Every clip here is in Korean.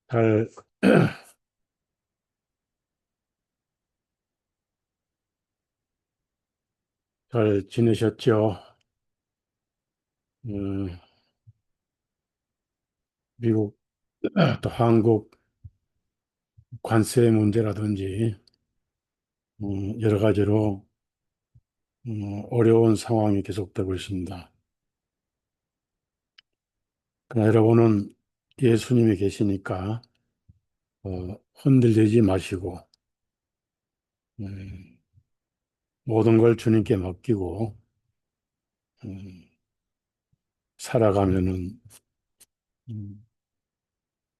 잘, 잘 지내셨죠? 음, 미국, 또 한국 관세 문제라든지, 여러 가지로, 어려운 상황이 계속되고 있습니다. 그러나 여러분은 예수님이 계시니까, 흔들리지 마시고, 음, 모든 걸 주님께 맡기고, 음, 살아가면은, 음,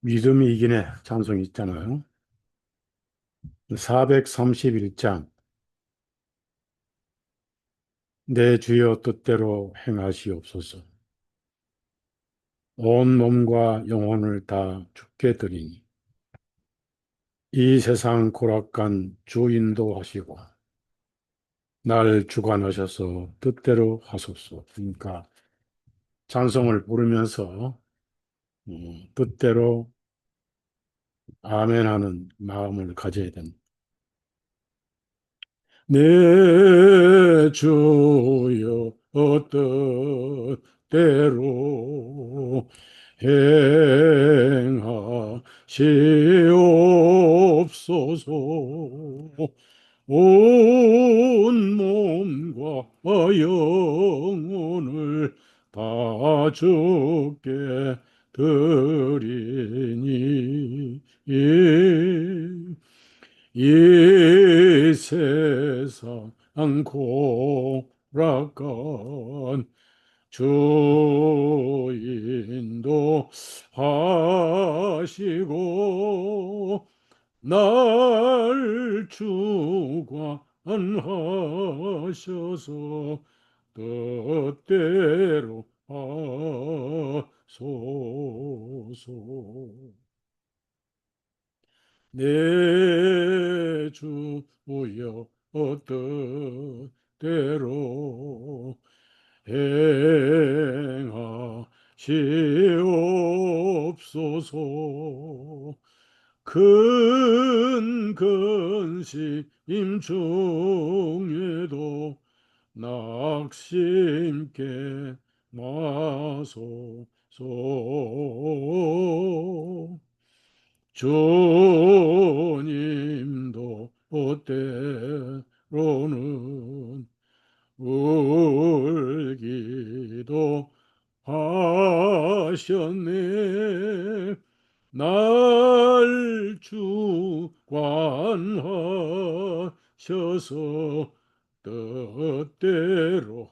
믿음이 이기네 찬송이 있잖아요. 431장, 내 주여 뜻대로 행하시옵소서. 온 몸과 영혼을 다 주께 드리니 이 세상 고락간 주 인도하시고 날 주관하셔서 뜻대로 하소서. 그러니까 찬송을 부르면서 뜻대로 아멘하는 마음을 가져야 됩니다. 내 주여 뜻대로 행하시옵소서. 온 몸과 영혼을 다 주께 드리니 이 세상 고락간 주인도 하시고 날 주관하셔서 뜻대로 하소서. 내 주여 뜻대로 행하시옵소서. 큰 근심 중에도 낙심케 마소서. 주님도 때로는 울기도 하셨네. 날 주관하셔서 뜻대로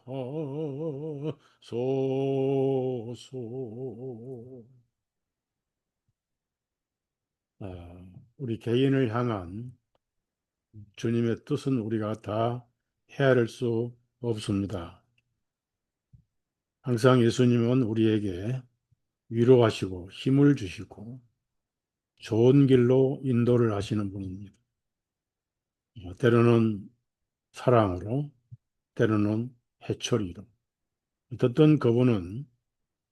하소서. 우리 개인을 향한 주님의 뜻은 우리가 다 헤아릴 수 없습니다. 항상 예수님은 우리에게 위로하시고 힘을 주시고 좋은 길로 인도를 하시는 분입니다. 때로는 사랑으로, 때로는 해초리로. 어떤 그분은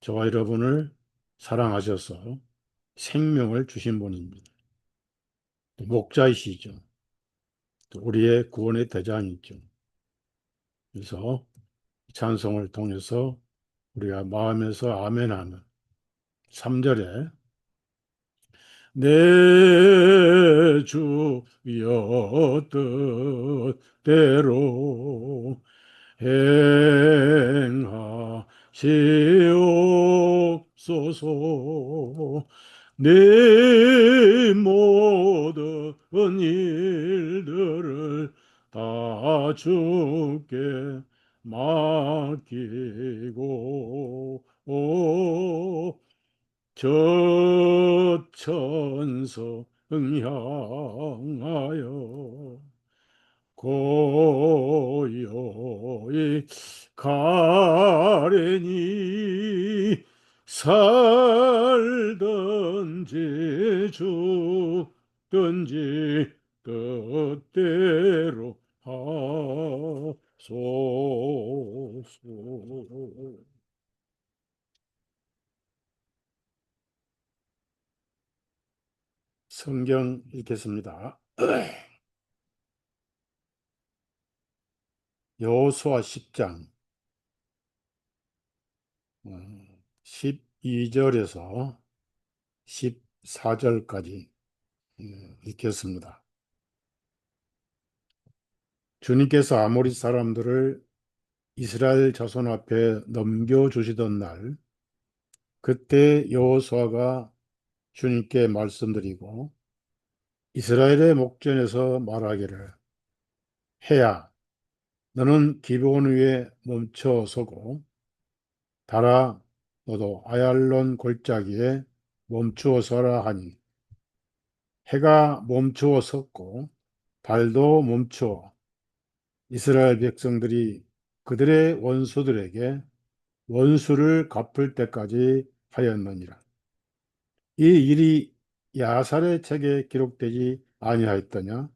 저와 여러분을 사랑하셔서 생명을 주신 분입니다. 또 목자이시죠. 또 우리의 구원의 대장이죠. 그래서 찬송을 통해서 우리가 마음에서 아멘하는 3절에 내 주여 뜻대로 행하시옵소서. 내 모든 일들을 다 주께 맡기고 저 천성 향하여 고요히 가려니 살든지 죽든지 뜻대로 하소서. 성경 읽겠습니다. 여호수아 10장 12절에서 14절까지 읽겠습니다. 주님께서 아모리 사람들을 이스라엘 자손 앞에 넘겨주시던 날, 그때 여호수아가 주님께 말씀드리고 이스라엘의 목전에서 말하기를, 해야 너는 기브온 위에 멈춰 서고 달아 너도 아얄론 골짜기에 멈추어 서라 하니, 해가 멈추어 섰고 달도 멈추어 이스라엘 백성들이 그들의 원수들에게 원수를 갚을 때까지 하였느니라. 이 일이 야살의 책에 기록되지 아니하였더냐?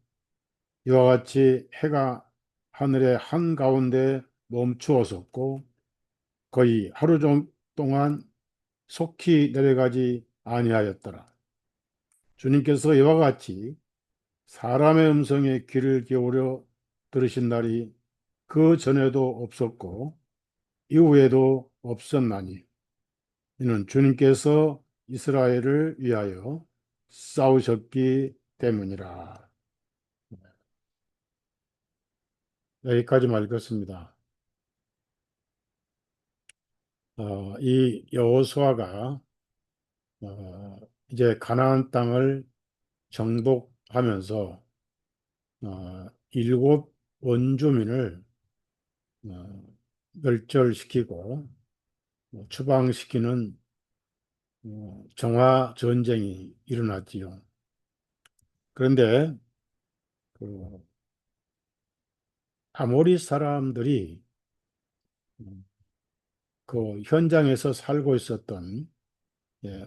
이와 같이 해가 하늘의 한가운데 멈추어 섰고 거의 하루 동안 속히 내려가지 아니하였더라. 주님께서 이와 같이 사람의 음성에 귀를 기울여 들으신 날이 그 전에도 없었고 이후에도 없었나니, 이는 주님께서 이스라엘을 위하여 싸우셨기 때문이라. 여기까지만 읽었습니다. 이 여호수아가 이제 가나안 땅을 정복하면서 일곱 원주민을 멸절시키고 추방시키는 정화 전쟁이 일어났지요. 그런데 그 아모리 사람들이 그 현장에서 살고 있었던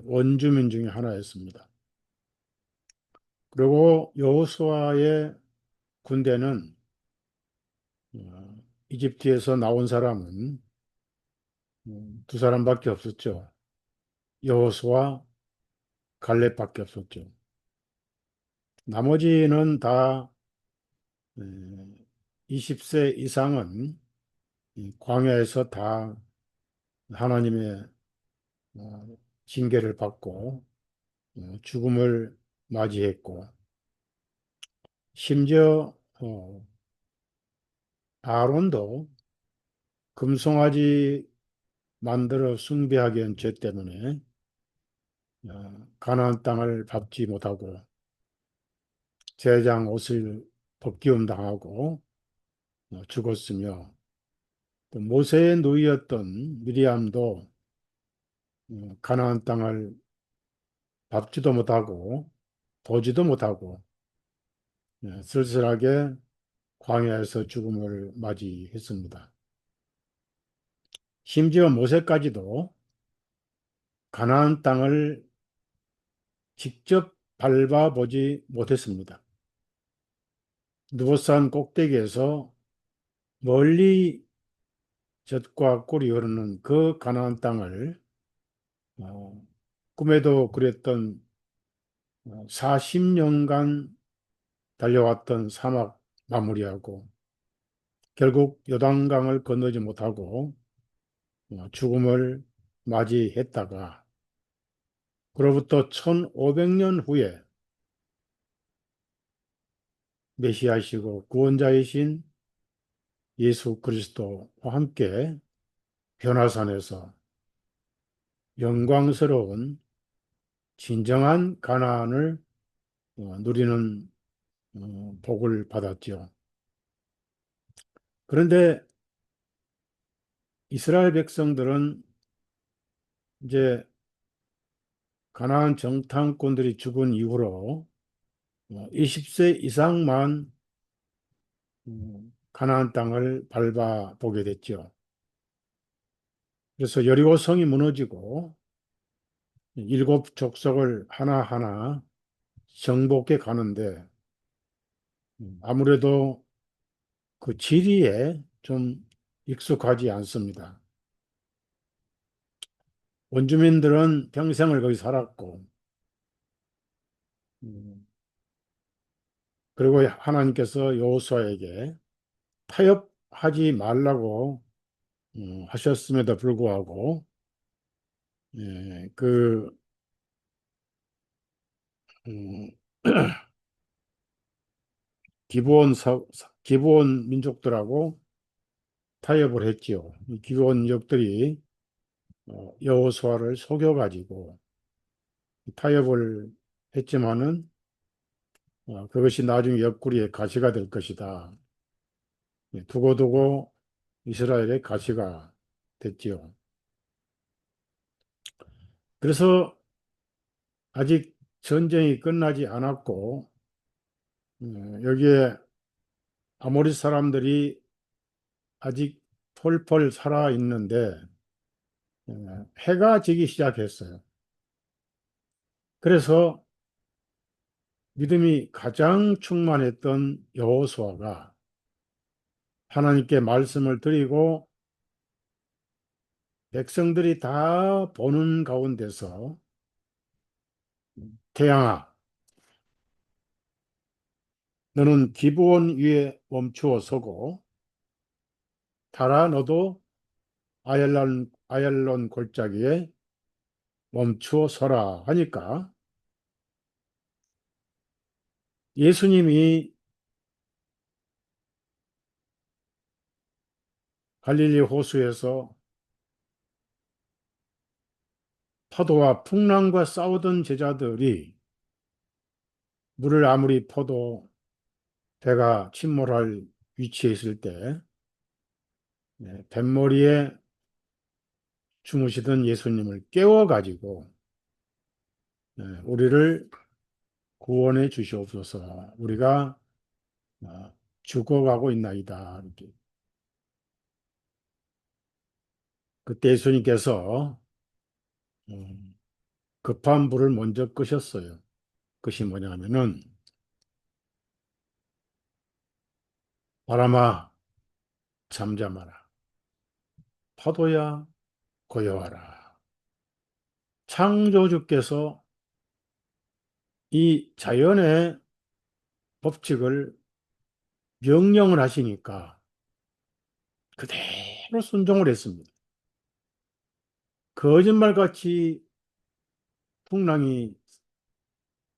원주민 중에 하나였습니다. 그리고 여호수아의 군대는 이집트에서 나온 사람은 두 사람밖에 없었죠. 여호수아, 갈렙밖에 없었죠. 나머지는 다 20세 이상은 이 광야에서 다 하나님의 징계를 받고 죽음을 맞이했고, 심지어 아론도 금송아지 만들어 숭배하게 한 죄 때문에 가나안 땅을 밟지 못하고 제장 옷을 벗기움 당하고 죽었으며, 또 모세의 누이였던 미리암도 가나안 땅을 밟지도 못하고 보지도 못하고 쓸쓸하게 광야에서 죽음을 맞이했습니다. 심지어 모세까지도 가나안 땅을 직접 밟아보지 못했습니다. 느보산 꼭대기에서 멀리 젖과 꿀이 흐르는 그 가나안 땅을 꿈에도 그랬던 40년간 달려왔던 사막 마무리하고 결국 요단강을 건너지 못하고 죽음을 맞이했다가, 그로부터 1500년 후에 메시아시고 구원자이신 예수 그리스도와 함께 변화산에서 영광스러운 진정한 가나안을 누리는 복을 받았죠. 그런데 이스라엘 백성들은 이제 가나안 정탐꾼들이 죽은 이후로 20세 이상만 가나안 땅을 밟아보게 됐죠. 그래서 여리고 성이 무너지고 일곱 족속을 하나하나 정복해 가는데 아무래도 그 지리에 좀 익숙하지 않습니다. 원주민들은 평생을 거기 살았고 그리고 하나님께서 여호수아에게 타협하지 말라고 하셨음에도 불구하고 그 음, 기브온 민족들하고 타협을 했지요. 이 기브온 민족들이 여호수아를 속여가지고 타협을 했지만은 그것이 나중에 옆구리에 가시가 될 것이다. 두고두고 이스라엘의 가시가 됐지요. 그래서 아직 전쟁이 끝나지 않았고 여기에 아모리 사람들이 아직 펄펄 살아 있는데 해가 지기 시작했어요. 그래서 믿음이 가장 충만했던 여호수아가 하나님께 말씀을 드리고 백성들이 다 보는 가운데서 태양아, 너는 기브온 위에 멈추어 서고 달아 너도 아얄론 골짜기에 멈추어 서라 하니까 예수님이 갈릴리 호수에서 파도와 풍랑과 싸우던 제자들이 물을 아무리 퍼도 배가 침몰할 위치에 있을 때 뱃머리에 주무시던 예수님을 깨워가지고 우리를 구원해 주시옵소서. 우리가 죽어가고 있나이다. 이렇게. 그때 예수님께서 음, 급한 불을 먼저 끄셨어요. 그것이 뭐냐면은 바람아 잠잠하라. 파도야 고요하라. 창조주께서 이 자연의 법칙을 명령을 하시니까 그대로 순종을 했습니다. 거짓말같이 풍랑이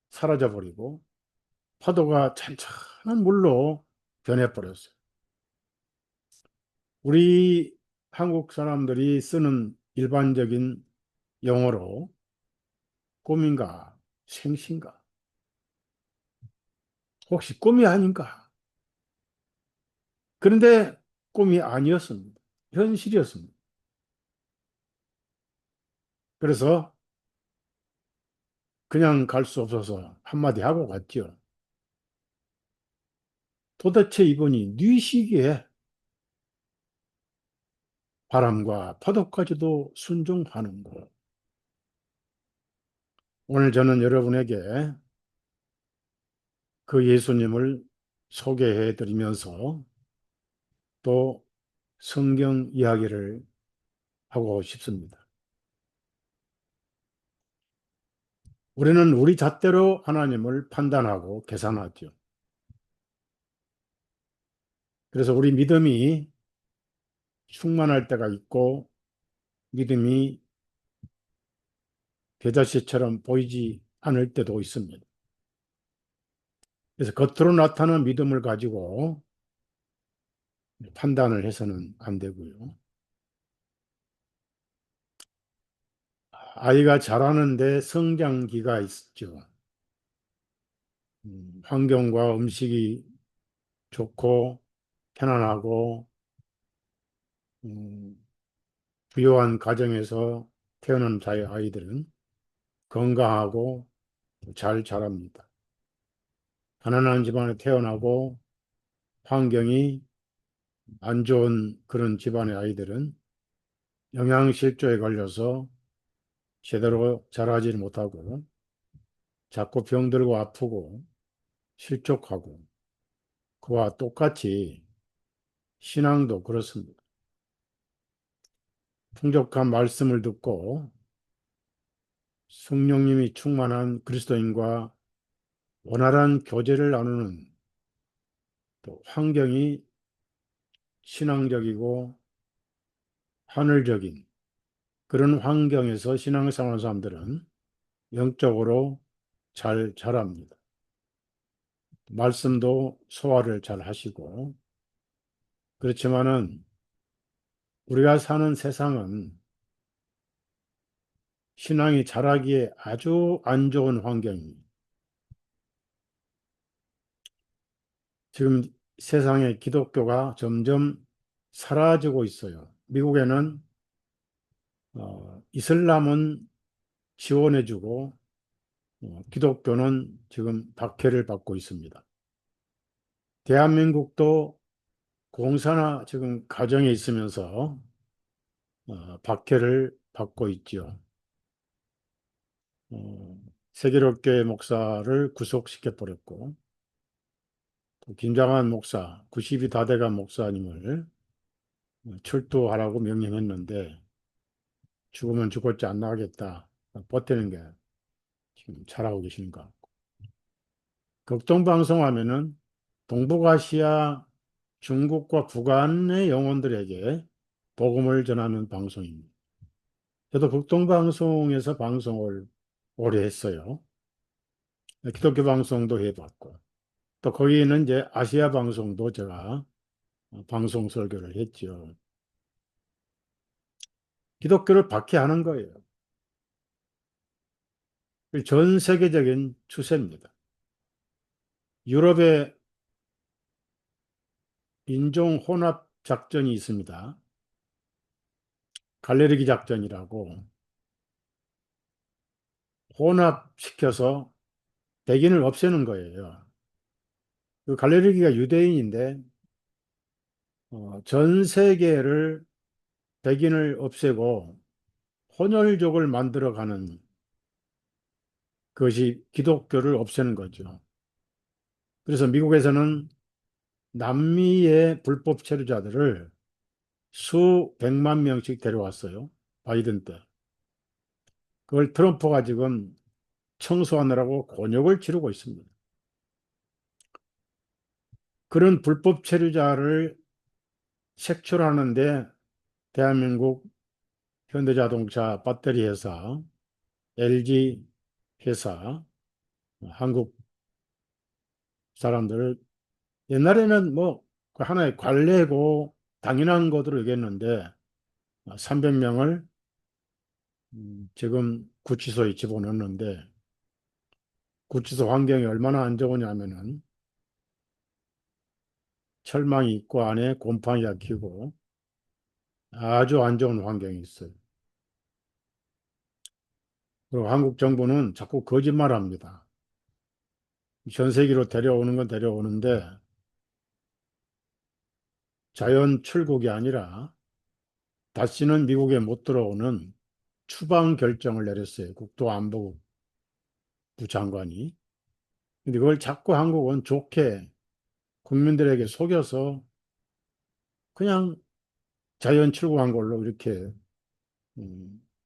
사라져버리고 파도가 찬찬한 물로 변해버렸어요. 우리 한국 사람들이 쓰는 일반적인 영어로 꿈인가 생신가 혹시 꿈이 아닌가? 그런데 꿈이 아니었습니다. 현실이었습니다. 그래서 그냥 갈 수 없어서 한마디 하고 갔죠. 도대체 이분이 네 시기에 바람과 파도까지도 순종하는 것. 오늘 저는 여러분에게 그 예수님을 소개해 드리면서 또 성경 이야기를 하고 싶습니다. 우리는 우리 잣대로 하나님을 판단하고 계산하죠. 그래서 우리 믿음이 충만할 때가 있고 믿음이 겨자씨처럼 보이지 않을 때도 있습니다. 그래서 겉으로 나타나는 믿음을 가지고 판단을 해서는 안 되고요. 아이가 자라는데 성장기가 있죠. 환경과 음식이 좋고 편안하고 음, 부유한 가정에서 태어난 자의 아이들은 건강하고 잘 자랍니다. 가난한 집안에 태어나고 환경이 안 좋은 그런 집안의 아이들은 영양실조에 걸려서 제대로 자라지 못하고 자꾸 병들고 아프고 실족하고 그와 똑같이 신앙도 그렇습니다. 풍족한 말씀을 듣고 성령님이 충만한 그리스도인과 원활한 교제를 나누는 또 환경이 신앙적이고 하늘적인 그런 환경에서 신앙생활하는 사람들은 영적으로 잘 자랍니다. 말씀도 소화를 잘 하시고, 그렇지만은 우리가 사는 세상은 신앙이 자라기에 아주 안 좋은 환경입니다. 지금 세상에 기독교가 점점 사라지고 있어요. 미국에는 이슬람은 지원해주고 기독교는 지금 박해를 받고 있습니다. 대한민국도 공산화 지금 과정에 있으면서 박해를 받고 있지요. 세계롭게 목사를 구속시켜 버렸고, 또 김장한 목사, 90이 다 돼간 목사님을 출두하라고 명령했는데 죽으면 죽었지 안 나가겠다. 버티는 게 지금 잘하고 계신가. 극동방송하면은 동북아시아 중국과 북한의 영혼들에게 복음을 전하는 방송입니다. 저도 극동방송에서 방송을 오래 했어요. 기독교 방송도 해봤고, 또 거기는 이제 아시아 방송도 제가 방송 설교를 했죠. 기독교를 박해하는 거예요. 전 세계적인 추세입니다. 유럽에 인종 혼합 작전이 있습니다. 갈레르기 작전이라고 혼합시켜서 백인을 없애는 거예요. 그 갈레르기가 유대인인데 전 세계를 백인을 없애고 혼혈족을 만들어가는 그것이 기독교를 없애는 거죠. 그래서 미국에서는 남미의 불법 체류자들을 수백만 명씩 데려왔어요. 바이든 때. 그걸 트럼프가 지금 청소하느라고 곤욕을 치르고 있습니다. 그런 불법 체류자를 색출하는데 대한민국 현대자동차 배터리 회사, LG 회사, 한국 사람들을 옛날에는 뭐 그 하나의 관례고 당연한 것으로 여겼는데 300명을 지금 구치소에 집어넣는데 구치소 환경이 얼마나 안 좋으냐면은 철망이 있고 안에 곰팡이가 끼고 아주 안 좋은 환경이 있어요. 그리고 한국 정부는 자꾸 거짓말합니다. 전 세계로 데려오는 건 데려오는데 자연 출국이 아니라 다시는 미국에 못 들어오는 추방 결정을 내렸어요. 국토안보부 장관이. 근데 그걸 자꾸 한국은 좋게 국민들에게 속여서 그냥 자연 출국한 걸로 이렇게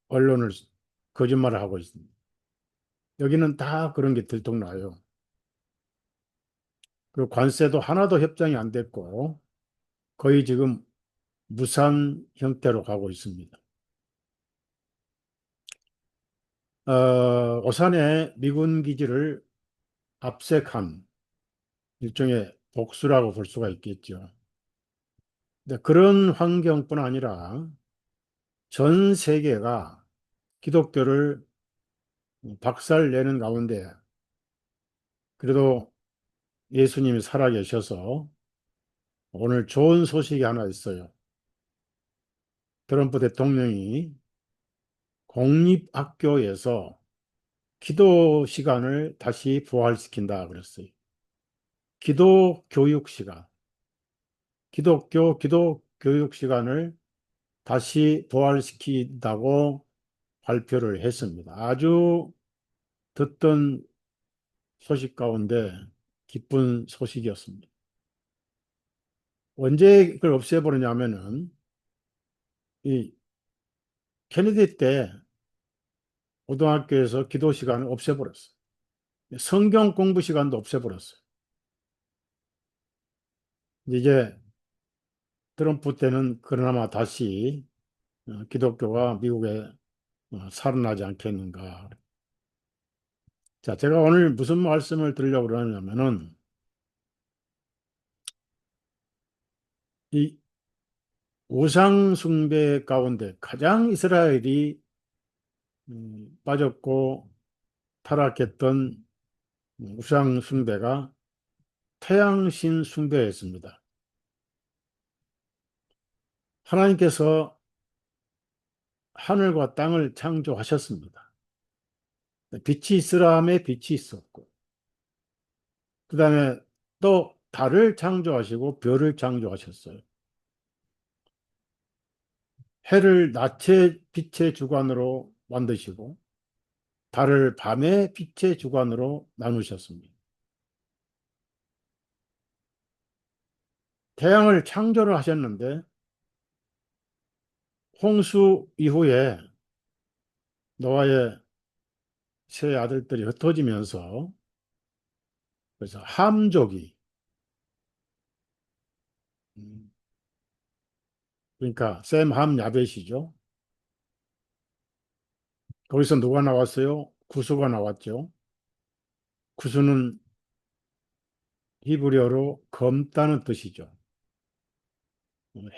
언론을 거짓말을 하고 있습니다. 여기는 다 그런 게 들통나요. 그리고 관세도 하나도 협정이 안 됐고 거의 지금 무산 형태로 가고 있습니다. 오산에 미군 기지를 압색한 일종의 복수라고 볼 수가 있겠죠. 근데 그런 환경뿐 아니라 전 세계가 기독교를 박살내는 가운데 그래도 예수님이 살아계셔서 오늘 좋은 소식이 하나 있어요. 트럼프 대통령이 공립학교에서 기도 시간을 다시 부활시킨다 그랬어요. 기도 교육 시간, 기도 교육 시간을 다시 부활시킨다고 발표를 했습니다. 아주 듣던 소식 가운데 기쁜 소식이었습니다. 언제 그걸 없애버리냐면은 이 케네디 때 고등학교에서 기도 시간을 없애버렸어요. 성경 공부 시간도 없애버렸어요. 이제 트럼프 때는 그나마 다시 기독교가 미국에 살아나지 않겠는가. 자, 제가 오늘 무슨 말씀을 드리려고 그러냐면은 이 우상 숭배 가운데 가장 이스라엘이 빠졌고 타락했던 우상 숭배가 태양신 숭배였습니다. 하나님께서 하늘과 땅을 창조하셨습니다. 빛이 있으라 함에 빛이 있었고, 그 다음에 또 달을 창조하시고 별을 창조하셨어요. 해를 낮의 빛의 주관으로 만드시고, 달을 밤의 빛의 주관으로 나누셨습니다. 태양을 창조를 하셨는데, 홍수 이후에 노아의 세 아들들이 흩어지면서, 그래서 함족이, 음, 그러니까 셈, 함, 야벳이죠. 거기서 누가 나왔어요? 구수가 나왔죠. 구수는 히브리어로 검다는 뜻이죠.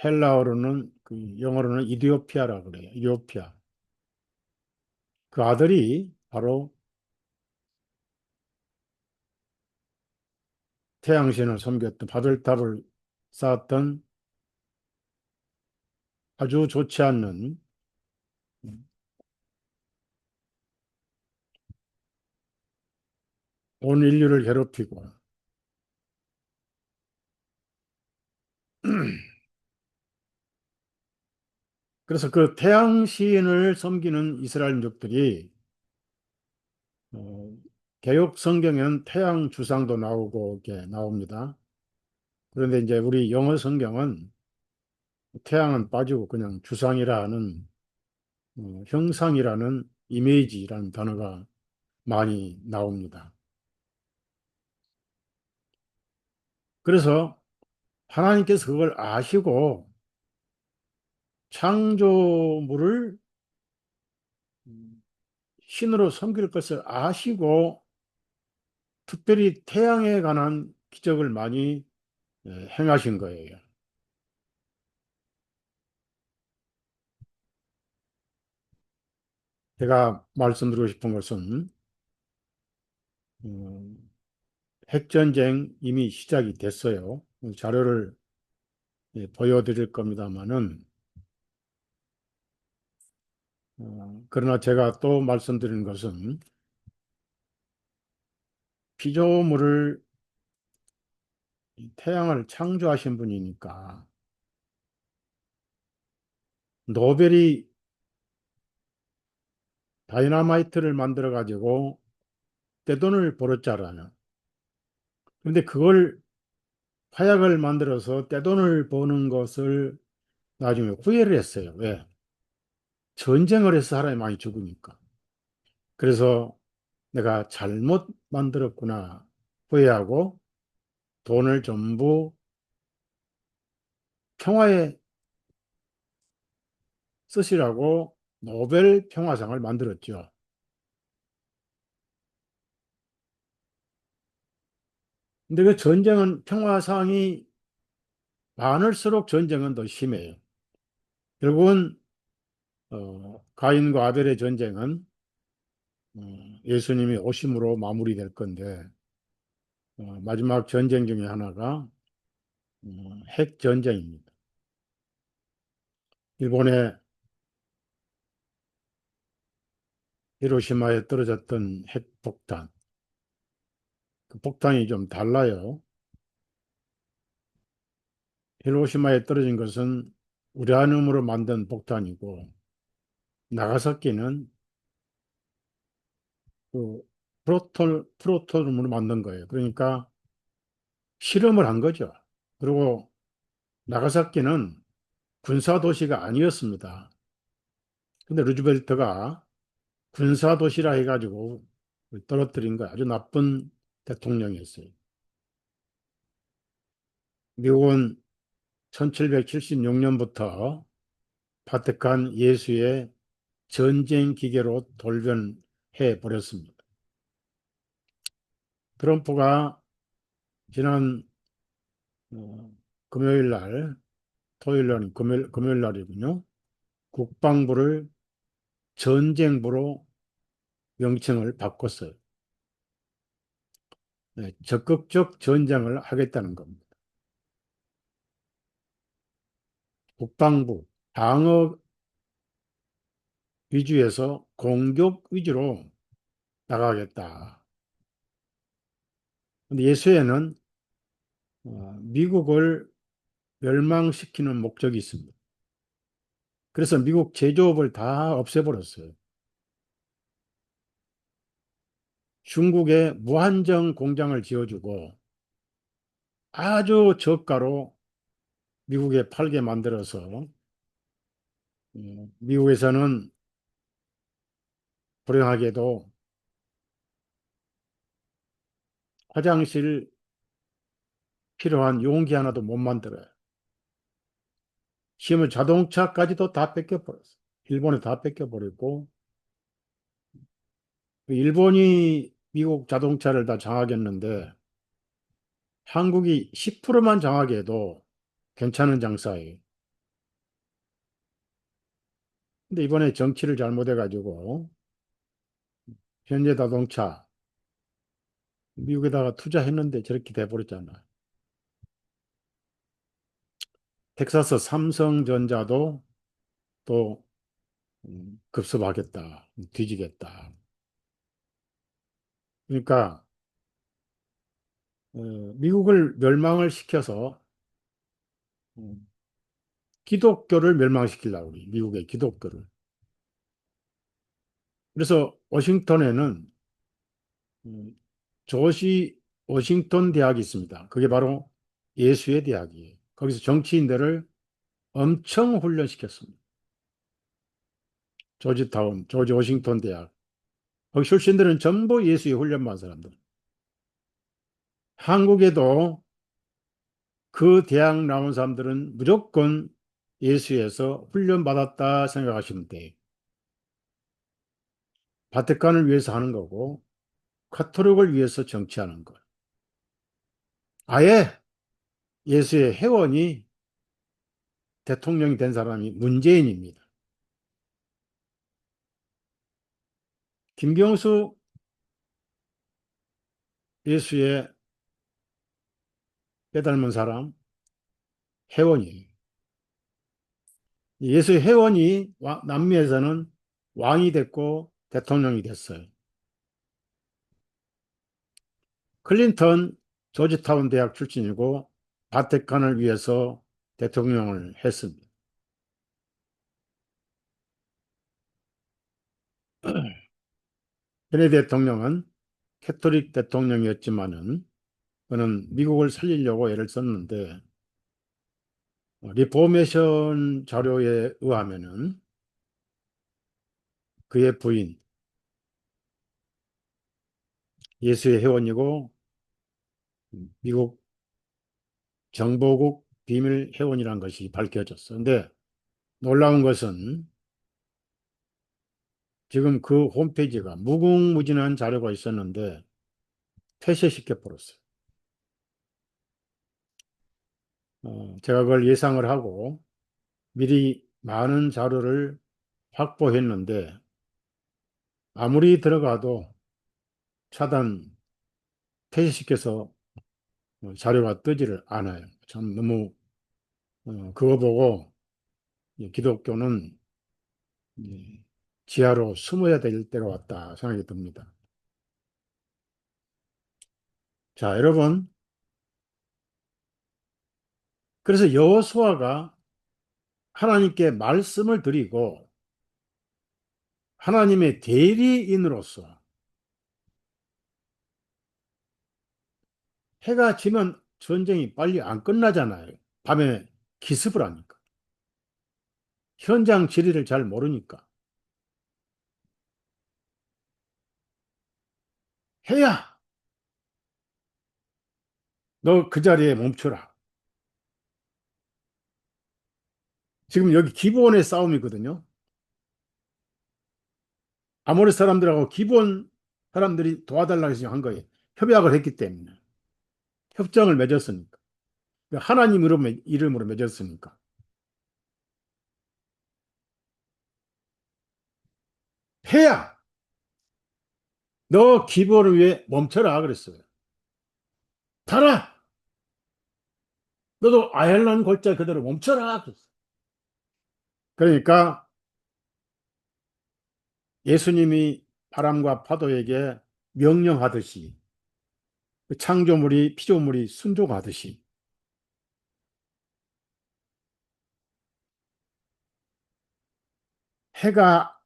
헬라어로는 영어로는 이디오피아라 그래요. 이디오피아. 그 아들이 바로 태양신을 섬겼던 바벨탑을 쌓았던 아주 좋지 않는 온 인류를 괴롭히고 그래서 그 태양신을 섬기는 이스라엘 민족들이 어, 개역 성경에는 태양 주상도 나오고 이렇게 나옵니다. 그런데 이제 우리 영어 성경은 태양은 빠지고 그냥 주상이라는 형상이라는 이미지라는 단어가 많이 나옵니다. 그래서 하나님께서 그걸 아시고 창조물을 신으로 섬길 것을 아시고 특별히 태양에 관한 기적을 많이 행하신 거예요. 제가 말씀드리고 싶은 것은 음, 핵전쟁 이미 시작이 됐어요. 자료를 보여드릴 겁니다만은 그러나 제가 또 말씀드리는 것은 피조물을 태양을 창조하신 분이니까 노벨이 다이너마이트를 만들어 가지고 떼돈을 벌었잖아요. 그런데 그걸 화약을 만들어서 떼돈을 버는 것을 나중에 후회를 했어요. 왜? 전쟁을 해서 사람이 많이 죽으니까. 그래서 내가 잘못 만들었구나 후회하고 돈을 전부 평화에 쓰시라고 노벨 평화상을 만들었죠. 근데 그 전쟁은 평화상이 많을수록 전쟁은 더 심해요. 결국은 가인과 아벨의 전쟁은 예수님이 오심으로 마무리될 건데 마지막 전쟁 중에 하나가 핵 전쟁입니다. 일본의 히로시마에 떨어졌던 핵폭탄, 그 폭탄이 좀 달라요. 히로시마에 떨어진 것은 우라늄으로 만든 폭탄이고 나가사키는 그 프로톤으로 만든 거예요. 그러니까 실험을 한 거죠. 그리고 나가사키는 군사도시가 아니었습니다. 근데 루즈벨트가 군사도시라 해가지고 떨어뜨린 거 아주 나쁜 대통령이었어요. 미국은 1776년부터 바티칸 예수의 전쟁 기계로 돌변해 버렸습니다. 트럼프가 지난 어, 금요일 날, 토요일 날, 금요일 날이군요. 국방부를 전쟁부로 명칭을 바꿨어요. 네, 적극적 전쟁을 하겠다는 겁니다. 국방부, 방어 위주에서 공격 위주로 나가겠다. 근데 예수에는 미국을 멸망시키는 목적이 있습니다. 그래서 미국 제조업을 다 없애버렸어요. 중국에 무한정 공장을 지어주고 아주 저가로 미국에 팔게 만들어서 미국에서는 불행하게도 화장실 필요한 용기 하나도 못 만들어요. 심지어 자동차까지도 다 뺏겨버렸어요. 일본에 다 뺏겨버리고 일본이 미국 자동차를 다 장악했는데 한국이 10%만 장악해도 괜찮은 장사예요. 근데 이번에 정치를 잘못해가지고 현대 자동차 미국에다가 투자했는데 저렇게 돼버렸잖아요. 텍사스 삼성전자도 또 급습하겠다, 뒤지겠다. 그러니까 미국을 멸망을 시켜서 음, 기독교를 멸망시키려고 그래, 미국의 기독교를. 그래서 워싱턴에는 음, 조지 워싱턴 대학이 있습니다. 그게 바로 예수의 대학이에요. 거기서 정치인들을 엄청 훈련시켰습니다. 조지타운, 조지 워싱턴 대학. 거기 출신들은 전부 예수의 훈련받은 사람들. 한국에도 그 대학 나온 사람들은 무조건 예수에서 훈련받았다 생각하시면 돼요. 바티칸을 위해서 하는 거고, 카톨릭을 위해서 정치하는 거. 아예 예수의 회원이 대통령이 된 사람이 문재인입니다. 김경수 예수의 빼닮은 사람 회원이에요. 예수의 회원이 남미에서는 왕이 됐고 대통령이 됐어요. 클린턴 조지타운 대학 출신이고 바티칸을 위해서 대통령을 했습니다. 케네디 대통령은 캐토릭 대통령이었지만은 그는 미국을 살리려고 애를 썼는데 리포메이션 자료에 의하면은 그의 부인 예수의 회원이고 미국 정보국 비밀 회원이라는 것이 밝혀졌어. 근데 놀라운 것은 지금 그 홈페이지가 무궁무진한 자료가 있었는데 폐쇄시켜 버렸어요. 제가 그걸 예상을 하고 미리 많은 자료를 확보했는데 아무리 들어가도 차단 폐쇄시켜서 자료가 뜨지를 않아요. 참 너무 그거 보고 기독교는 지하로 숨어야 될 때가 왔다 생각이 듭니다. 자, 여러분. 그래서 여호수아가 하나님께 말씀을 드리고 하나님의 대리인으로서 해가 지면 전쟁이 빨리 안 끝나잖아요. 밤에 기습을 하니까. 현장 지리를 잘 모르니까. 해야 너 그 자리에 멈춰라. 지금 여기 기본의 싸움이거든요. 아모리 사람들하고 기본 사람들이 도와달라고 해서 한 거예요. 협약을 했기 때문에. 협정을 맺었으니까. 하나님 이름으로 맺었으니까. 해야 너 기본을 위해 멈춰라 그랬어요. 달아! 너도 아열란 골짜 그대로 멈춰라 그랬어요. 그러니까 예수님이 바람과 파도에게 명령하듯이 그 창조물이 피조물이 순종하듯이 해가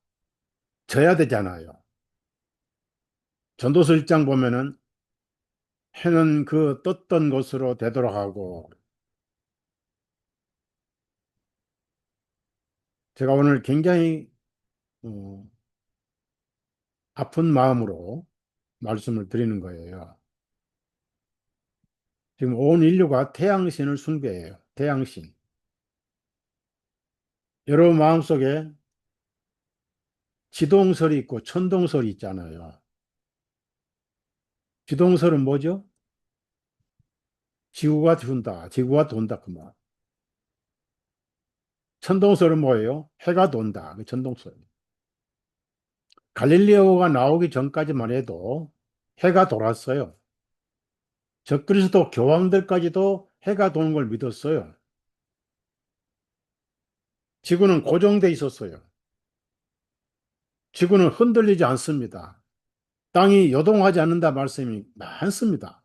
져야 되잖아요. 전도서 1장 보면은 해는 그 떴던 곳으로 되돌아가고, 제가 오늘 굉장히 어, 아픈 마음으로 말씀을 드리는 거예요. 지금 온 인류가 태양신을 숭배해요. 태양신. 여러분 마음속에 지동설이 있고 천동설이 있잖아요. 지동설은 뭐죠? 지구가 돈다. 지구가 돈다. 그 말. 천동설은 뭐예요? 해가 돈다. 그 천동설. 갈릴레오가 나오기 전까지만 해도 해가 돌았어요. 적그리스도 교황들까지도 해가 도는 걸 믿었어요. 지구는 고정돼 있었어요. 지구는 흔들리지 않습니다. 땅이 요동하지 않는다 말씀이 많습니다.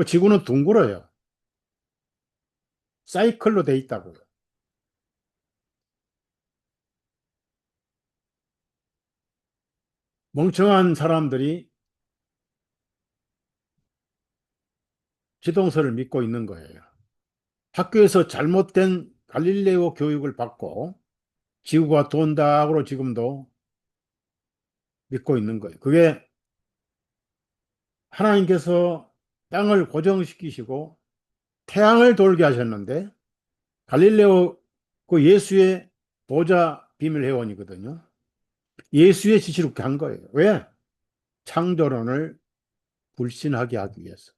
지구는 둥글어요. 사이클로 돼 있다고요. 멍청한 사람들이 지동설을 믿고 있는 거예요. 학교에서 잘못된 갈릴레오 교육을 받고 지구가 돈다고 지금도 믿고 있는 거예요. 그게 하나님께서 땅을 고정시키시고 태양을 돌게 하셨는데, 갈릴레오 그 예수의 보좌 비밀 회원이거든요. 예수의 지시로 그렇게 한 거예요. 왜? 창조론을 불신하게 하기 위해서.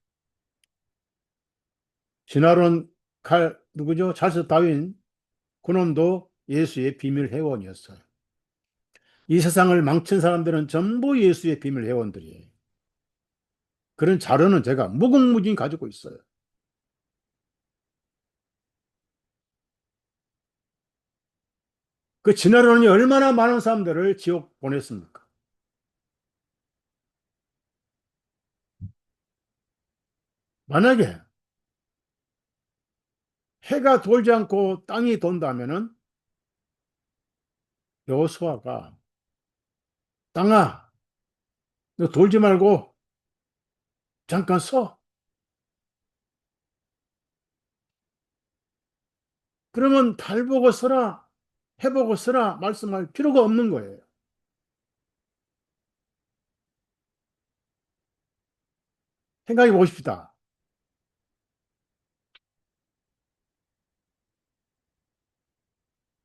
진화론 누구죠? 찰스 다윈, 그놈도 예수의 비밀 회원이었어요. 이 세상을 망친 사람들은 전부 예수의 비밀 회원들이에요. 그런 자료는 제가 무궁무진히 가지고 있어요. 그 진화론이 얼마나 많은 사람들을 지옥 보냈습니까? 만약에 해가 돌지 않고 땅이 돈다면은 여호수아가, 땅아, 너 돌지 말고 잠깐 서. 그러면 달 보고 서라, 해 보고 서라 말씀할 필요가 없는 거예요. 생각해 보십시다.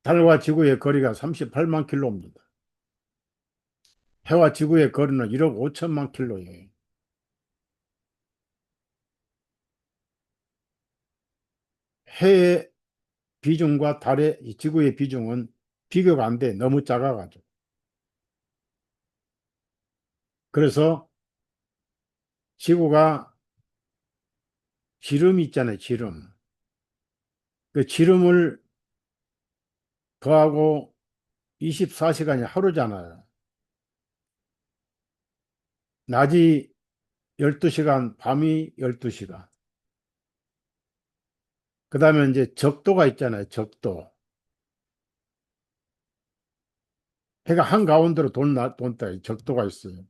달과 지구의 거리가 38만 킬로입니다. 해와 지구의 거리는 1억 5천만 킬로예요. 해의 비중과 달의 지구의 비중은 비교가 안 돼. 너무 작아가지고. 그래서 지구가 지름 있잖아요. 지름. 그 지름을 더하고 24시간이 하루잖아요. 낮이 12시간, 밤이 12시간. 그 다음에 이제 적도가 있잖아요. 적도. 해가 한가운데로 돈다. 적도가 있어요.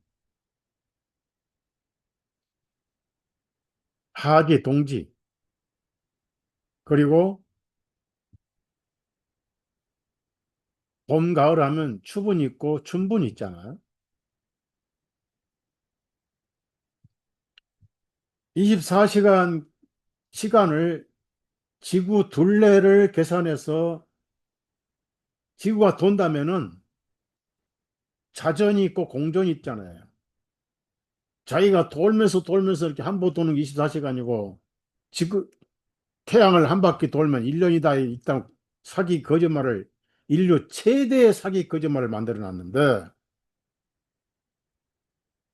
하지, 동지. 그리고 봄, 가을 하면 추분 있고 춘분 있잖아요. 24시간 시간을 지구 둘레를 계산해서 지구가 돈다면은 자전이 있고 공전이 있잖아요. 자기가 돌면서 돌면서 이렇게 한 번 도는 게 24시간이고 지구 태양을 한 바퀴 돌면 1년이다 있다 사기 거짓말을 인류 최대의 사기 거짓말을 만들어 놨는데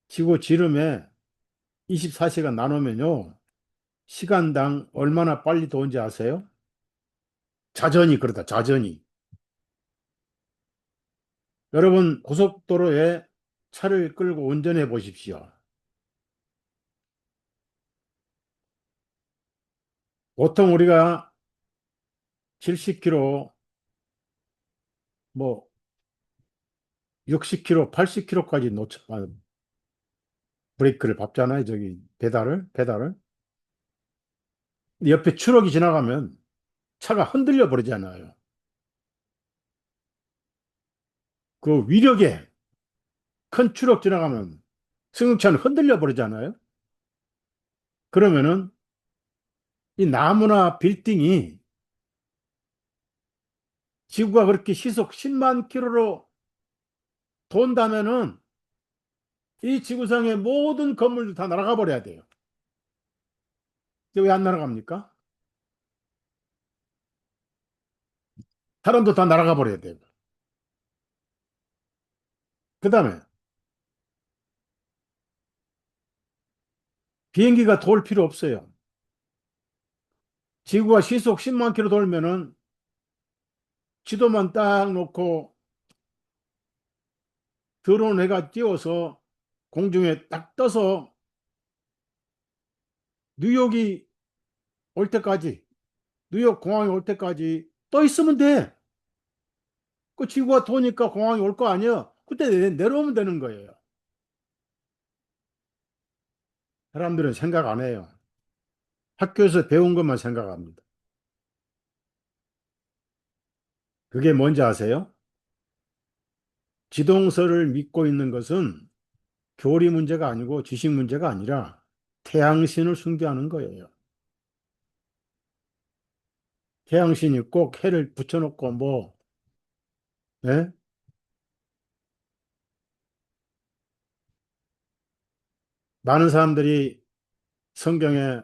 지구 지름에 24시간 나누면요. 시간당 얼마나 빨리 도는지 아세요? 자전이 그러다, 자전이. 여러분, 고속도로에 차를 끌고 운전해 보십시오. 보통 우리가 70km, 뭐 60km, 80km까지 브레이크를 밟잖아요. 저기 페달을. 옆에 트럭이 지나가면 차가 흔들려 버리잖아요. 그 위력에 큰 트럭 지나가면 승용차는 흔들려 버리잖아요. 그러면은 이 나무나 빌딩이 지구가 그렇게 시속 10만 킬로로 돈다면은 이 지구상의 모든 건물도 다 날아가 버려야 돼요. 왜 안 날아갑니까? 사람도 다 날아가 버려야 돼요. 그 다음에 비행기가 돌 필요 없어요. 지구가 시속 10만 킬로 돌면은 지도만 딱 놓고 드론 해가 띄워서 공중에 딱 떠서 뉴욕이 올 때까지, 뉴욕 공항에 올 때까지 떠 있으면 돼. 그 지구가 도니까 공항에 올 거 아니야. 그때 내려오면 되는 거예요. 사람들은 생각 안 해요. 학교에서 배운 것만 생각합니다. 그게 뭔지 아세요? 지동설을 믿고 있는 것은 교리 문제가 아니고 지식 문제가 아니라 태양신을 숭배하는 거예요. 태양신이 꼭 해를 붙여놓고 뭐, 예? 많은 사람들이 성경에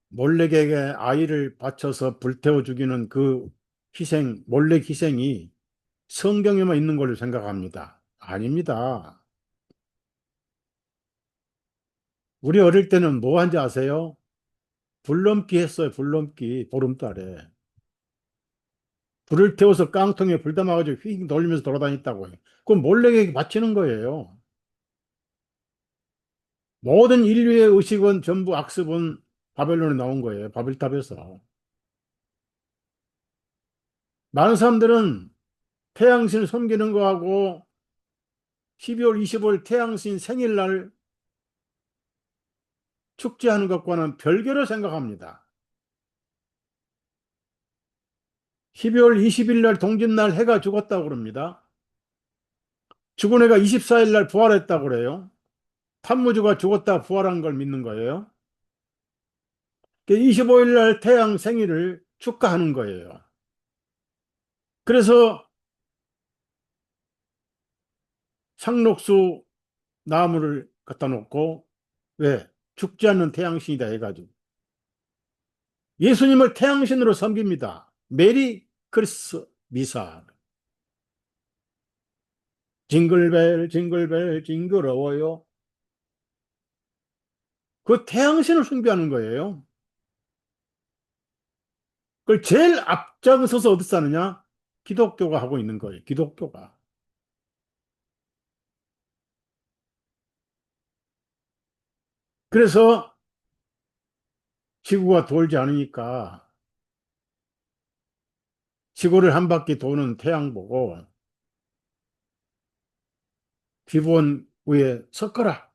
몰렉에게 아이를 바쳐서 불태워 죽이는 그 몰렉 희생이 성경에만 있는 걸로 생각합니다. 아닙니다. 우리 어릴 때는 뭐 한지 아세요? 불넘기 했어요, 불넘기, 보름달에. 불을 태워서 깡통에 불 담아가지고 휙 돌리면서 돌아다녔다고요. 그건 몰래에게 바치는 거예요. 모든 인류의 의식은 전부 악습은 바벨론에 나온 거예요. 바벨탑에서. 많은 사람들은 태양신을 섬기는 거하고 12월 25일 태양신 생일날 축제하는 것과는 별개로 생각합니다. 12월 20일 날 동짓날 해가 죽었다고 그럽니다. 죽은 해가 24일 날 부활했다고 그래요. 탄무주가 죽었다 부활한 걸 믿는 거예요. 25일 날 태양 생일을 축하하는 거예요. 그래서 상록수 나무를 갖다 놓고 왜? 죽지 않는 태양신이다 해가지고 예수님을 태양신으로 섬깁니다. 메리 크리스 미사. 징글벨 징글벨 징그러워요. 그 태양신을 숭배하는 거예요. 그걸 제일 앞장서서 어디서 하느냐? 기독교가 하고 있는 거예요. 기독교가. 그래서 지구가 돌지 않으니까 지구를 한 바퀴 도는 태양 보고 기본 위에 섞어라.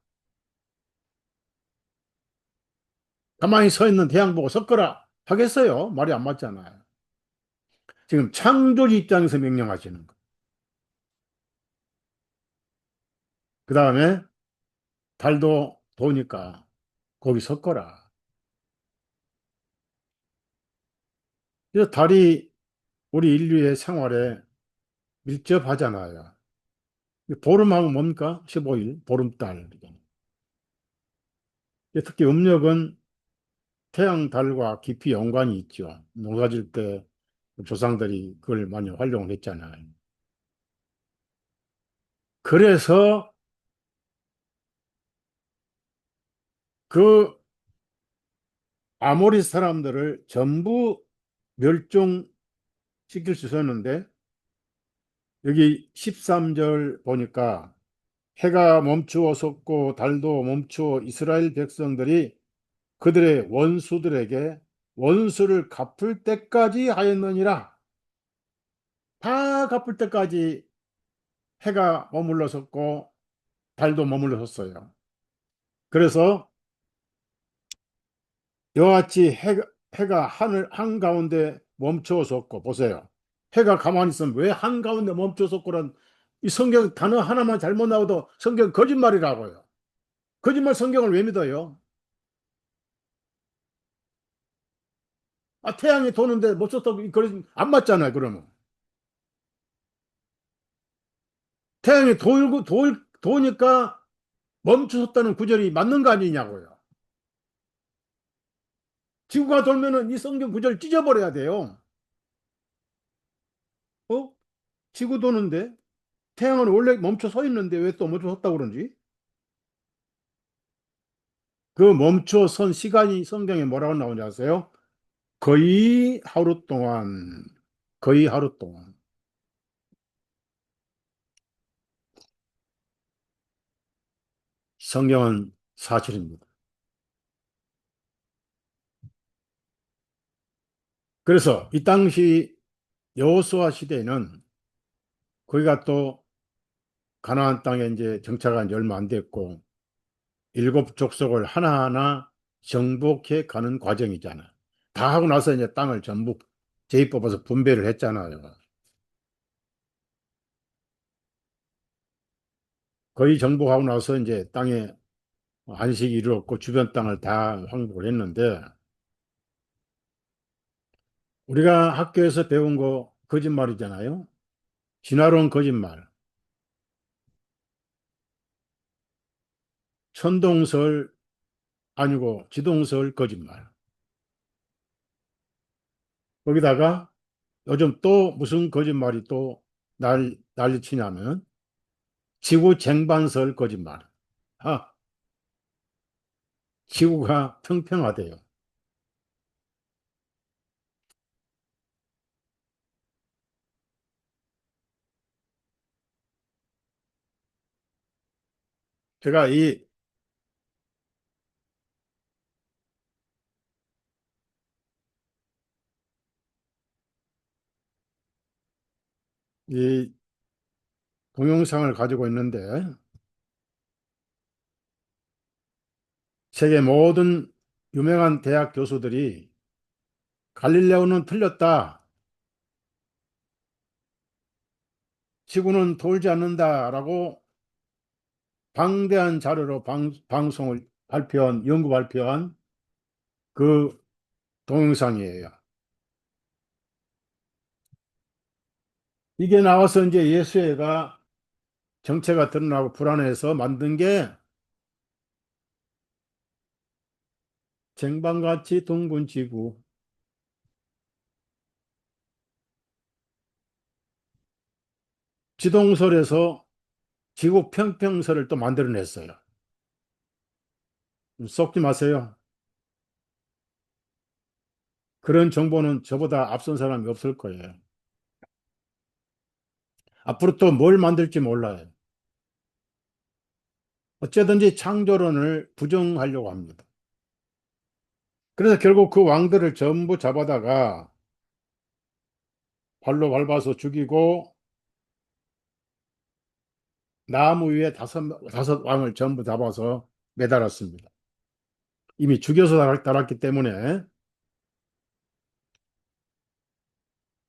가만히 서 있는 태양 보고 섞어라. 하겠어요? 말이 안 맞잖아요. 지금 창조주 입장에서 명령하시는 거. 그 다음에 달도 도니까 거기 섞어라. 그래서 달이 우리 인류의 생활에 밀접하잖아요. 보름하면 뭡니까? 15일, 보름달. 특히 음력은 태양, 달과 깊이 연관이 있죠. 농사질 때 조상들이 그걸 많이 활용을 했잖아요. 그래서 그 아모리 사람들을 전부 멸종시킬 수 있었는데 여기 13절 보니까 해가 멈추어 섰고 달도 멈추어 이스라엘 백성들이 그들의 원수들에게 원수를 갚을 때까지 하였느니라. 다 갚을 때까지 해가 머물러 섰고 달도 머물러 섰어요. 그래서 이와 같이 해가 하늘 한가운데 멈추어 섰고 보세요. 해가 가만히 있으면 왜 한가운데 멈추어 섰고란 이 성경 단어 하나만 잘못 나와도 성경 거짓말이라고요. 거짓말 성경을 왜 믿어요? 아, 태양이 도는데 멈췄다고 그러안 맞잖아요, 그러면. 태양이 도니까 멈추었다는 구절이 맞는 거 아니냐고요. 지구가 돌면은 이 성경 구절 찢어버려야 돼요. 어? 지구 도는데 태양은 원래 멈춰 서 있는데 왜 또 멈춰 섰다고 그런지? 그 멈춰 선 시간이 성경에 뭐라고 나오는지 아세요? 거의 하루 동안, 거의 하루 동안. 성경은 사실입니다. 그래서 이 당시 여호수아 시대에는 거기가 또 가나안 땅에 이제 정착한 지 얼마 안 됐고 일곱 족속을 하나하나 정복해 가는 과정이잖아. 다 하고 나서 이제 땅을 전부 제비 뽑아서 분배를 했잖아요. 거의 정복하고 나서 이제 땅에 안식이 이루었고 주변 땅을 다 황복을 했는데 우리가 학교에서 배운 거 거짓말이잖아요. 진화론 거짓말, 천동설 아니고 지동설 거짓말. 거기다가 요즘 또 무슨 거짓말이 또 난리치냐면 지구 쟁반설 거짓말. 아, 지구가 평평하대요. 제가 이 동영상을 가지고 있는데 세계 모든 유명한 대학 교수들이 갈릴레오는 틀렸다. 지구는 돌지 않는다라고 방대한 자료로 방송을 연구 발표한 그 동영상이에요. 이게 나와서 이제 예수애가 정체가 드러나고 불안해서 만든 게 쟁반같이 둥근 지구, 지동설에서 지구 평평설을 또 만들어냈어요. 썩지 마세요. 그런 정보는 저보다 앞선 사람이 없을 거예요. 앞으로 또 뭘 만들지 몰라요. 어쩌든지 창조론을 부정하려고 합니다. 그래서 결국 그 왕들을 전부 잡아다가 발로 밟아서 죽이고 나무 위에 다섯 왕을 전부 잡아서 매달았습니다. 이미 죽여서 달았기 때문에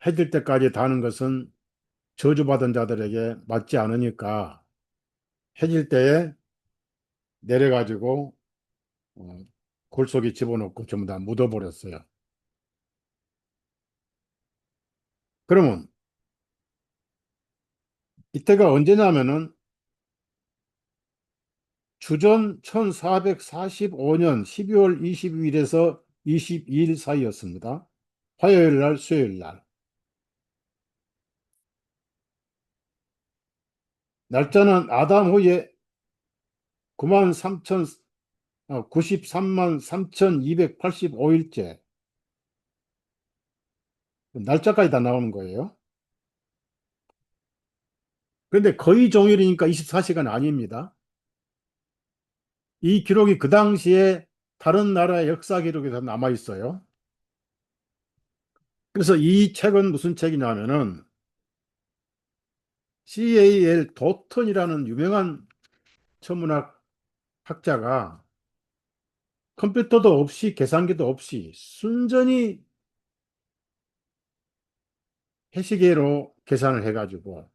해질 때까지 다는 것은 저주받은 자들에게 맞지 않으니까 해질 때에 내려가지고 어, 골 속에 집어넣고 전부 다 묻어버렸어요. 그러면 이때가 언제냐면은 주전 1445년 12월 22일에서 22일 사이였습니다. 화요일 날, 수요일 날. 날짜는 아담 후에 9만 3천, 93만 3,285일째. 날짜까지 다 나오는 거예요. 그런데 거의 종일이니까 24시간 아닙니다. 이 기록이 그 당시에 다른 나라의 역사 기록에서 남아 있어요. 그래서 이 책은 무슨 책이냐면은 CAL 도턴이라는 유명한 천문학 학자가 컴퓨터도 없이 계산기도 없이 순전히 해시계로 계산을 해가지고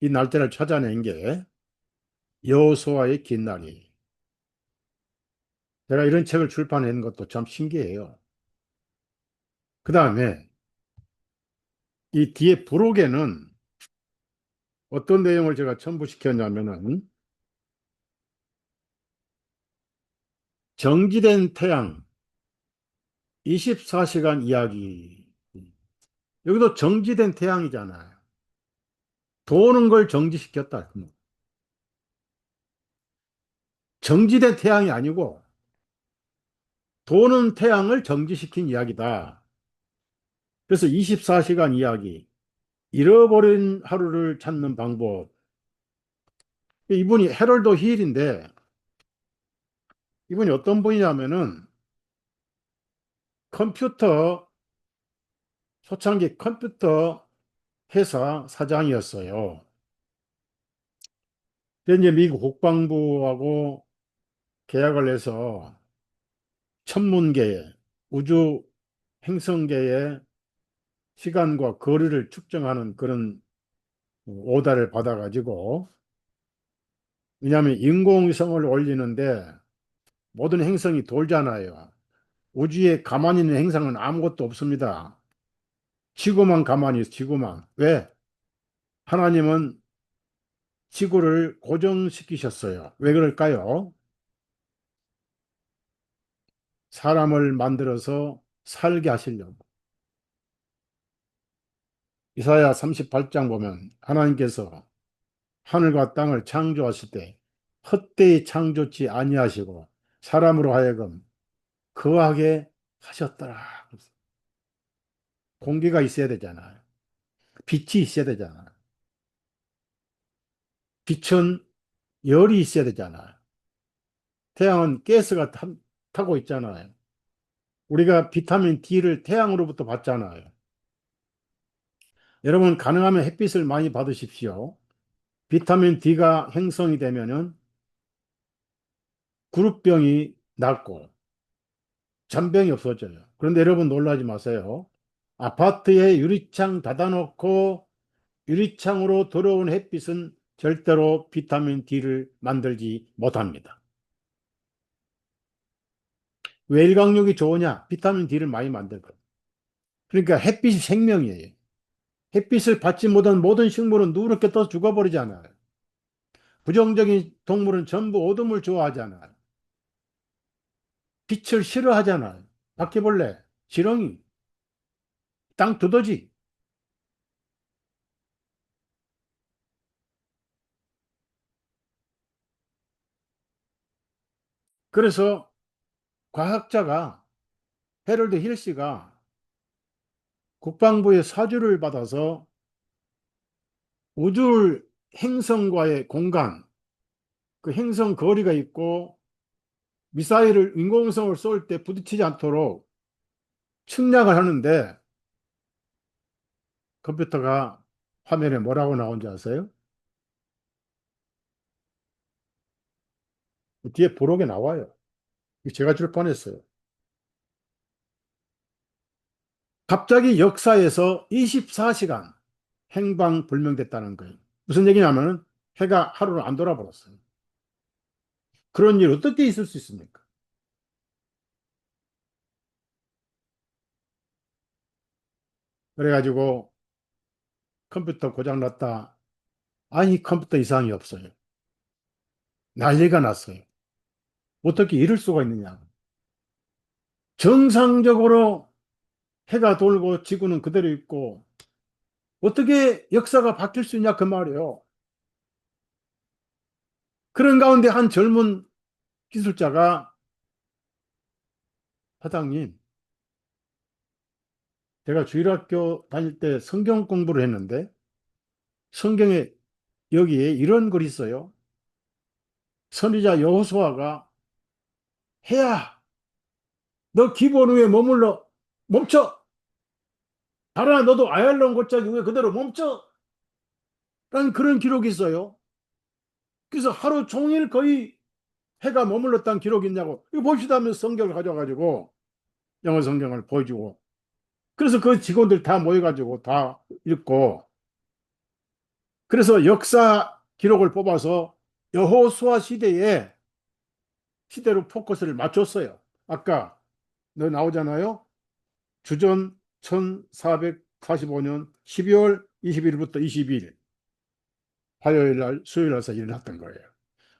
이 날짜를 찾아낸 게 여호수아의 긴 날이. 제가 이런 책을 출판한 것도 참 신기해요. 그 다음에 이 뒤에 부록에는 어떤 내용을 제가 첨부시켰냐면은 정지된 태양 24시간 이야기. 여기도 정지된 태양이잖아요. 도는 걸 정지시켰다. 정지된 태양이 아니고 도는 태양을 정지시킨 이야기다. 그래서 24시간 이야기, 잃어버린 하루를 찾는 방법. 이분이 해럴드 힐인데 이분이 어떤 분이냐면은 컴퓨터, 초창기 컴퓨터 회사 사장이었어요. 근데 이제 미국 국방부하고 계약을 해서 천문계에, 우주 행성계의 시간과 거리를 측정하는 그런 오다를 받아가지고, 왜냐하면 인공위성을 올리는데 모든 행성이 돌잖아요. 우주에 가만히 있는 행성은 아무것도 없습니다. 지구만 가만히 있어, 지구만. 왜? 하나님은 지구를 고정시키셨어요. 왜 그럴까요? 사람을 만들어서 살게 하시려고. 이사야 38장 보면 하나님께서 하늘과 땅을 창조하실 때 헛되이 창조치 아니하시고 사람으로 하여금 거하게 하셨더라. 공기가 있어야 되잖아요. 빛이 있어야 되잖아요. 빛은 열이 있어야 되잖아요. 태양은 가스가 타고 있잖아요. 우리가 비타민 D를 태양으로부터 받잖아요. 여러분, 가능하면 햇빛을 많이 받으십시오. 비타민 D가 형성이 되면은 구루병이 낫고 잔병이 없어져요. 그런데 여러분 놀라지 마세요. 아파트에 유리창 닫아놓고 유리창으로 들어온 햇빛은 절대로 비타민 D를 만들지 못합니다. 왜 일광욕이 좋으냐? 비타민 D를 많이 만들거든요. 그러니까 햇빛이 생명이에요. 햇빛을 받지 못한 모든 식물은 누렇게 떠 죽어버리잖아요. 부정적인 동물은 전부 어둠을 좋아하잖아요. 빛을 싫어하잖아요. 바퀴벌레, 지렁이, 땅 두더지. 그래서 과학자가 해럴드 힐씨가 국방부의 사주를 받아서 우주 행성과의 공간, 그 행성 거리가 있고 미사일을 인공위성을 쏠 때 부딪히지 않도록 측량을 하는데 컴퓨터가 화면에 뭐라고 나온지 아세요? 뒤에 부록에 나와요. 제가 줄 뻔했어요. 갑자기 역사에서 24시간 행방불명됐다는 거예요. 무슨 얘기냐면은 해가 하루를 안 돌아버렸어요. 그런 일 어떻게 있을 수 있습니까? 그래가지고 컴퓨터 고장났다. 아니, 컴퓨터 이상이 없어요. 난리가 났어요. 어떻게 이럴 수가 있느냐. 정상적으로 해가 돌고 지구는 그대로 있고 어떻게 역사가 바뀔 수 있냐 그 말이에요. 그런 가운데 한 젊은 기술자가 사장님, 제가 주일학교 다닐 때 성경 공부를 했는데 성경에 여기에 이런 글이 있어요. 선지자 여호수아가 해야 너 기본 위에 머물러 멈춰. 달아 너도 아얄론 골짜기 위에 그대로 멈춰. 라는 그런 기록이 있어요. 그래서 하루 종일 거의 해가 머물렀다는 기록이 있냐고 이거 봅시다 하면서 성경을 가져가지고 영어 성경을 보여주고 그래서 그 직원들 다 모여가지고 다 읽고 그래서 역사 기록을 뽑아서 여호수아 시대로 포커스를 맞췄어요. 아까 너 나오잖아요. 주전 1445년 12월 20일부터 22일 화요일 날 수요일 날서 일어났던 거예요.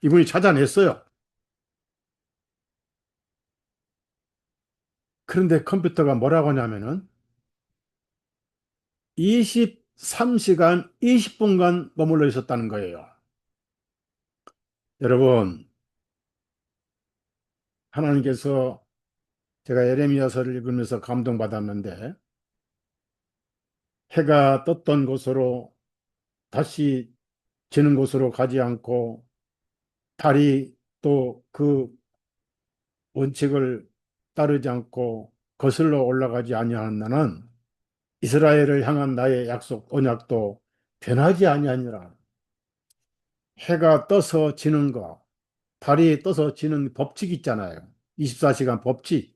이분이 찾아냈어요. 그런데 컴퓨터가 뭐라고 하냐면은 23시간 20분간 머물러 있었다는 거예요. 여러분, 하나님께서 제가 예레미야서를 읽으면서 감동받았는데 해가 떴던 곳으로 다시 지는 곳으로 가지 않고 달이 또 그 원칙을 따르지 않고 거슬러 올라가지 아니하는 나는 이스라엘을 향한 나의 약속 언약도 변하지 아니하니라. 해가 떠서 지는 거, 달이 떠서 지는 법칙 있잖아요. 24시간 법칙.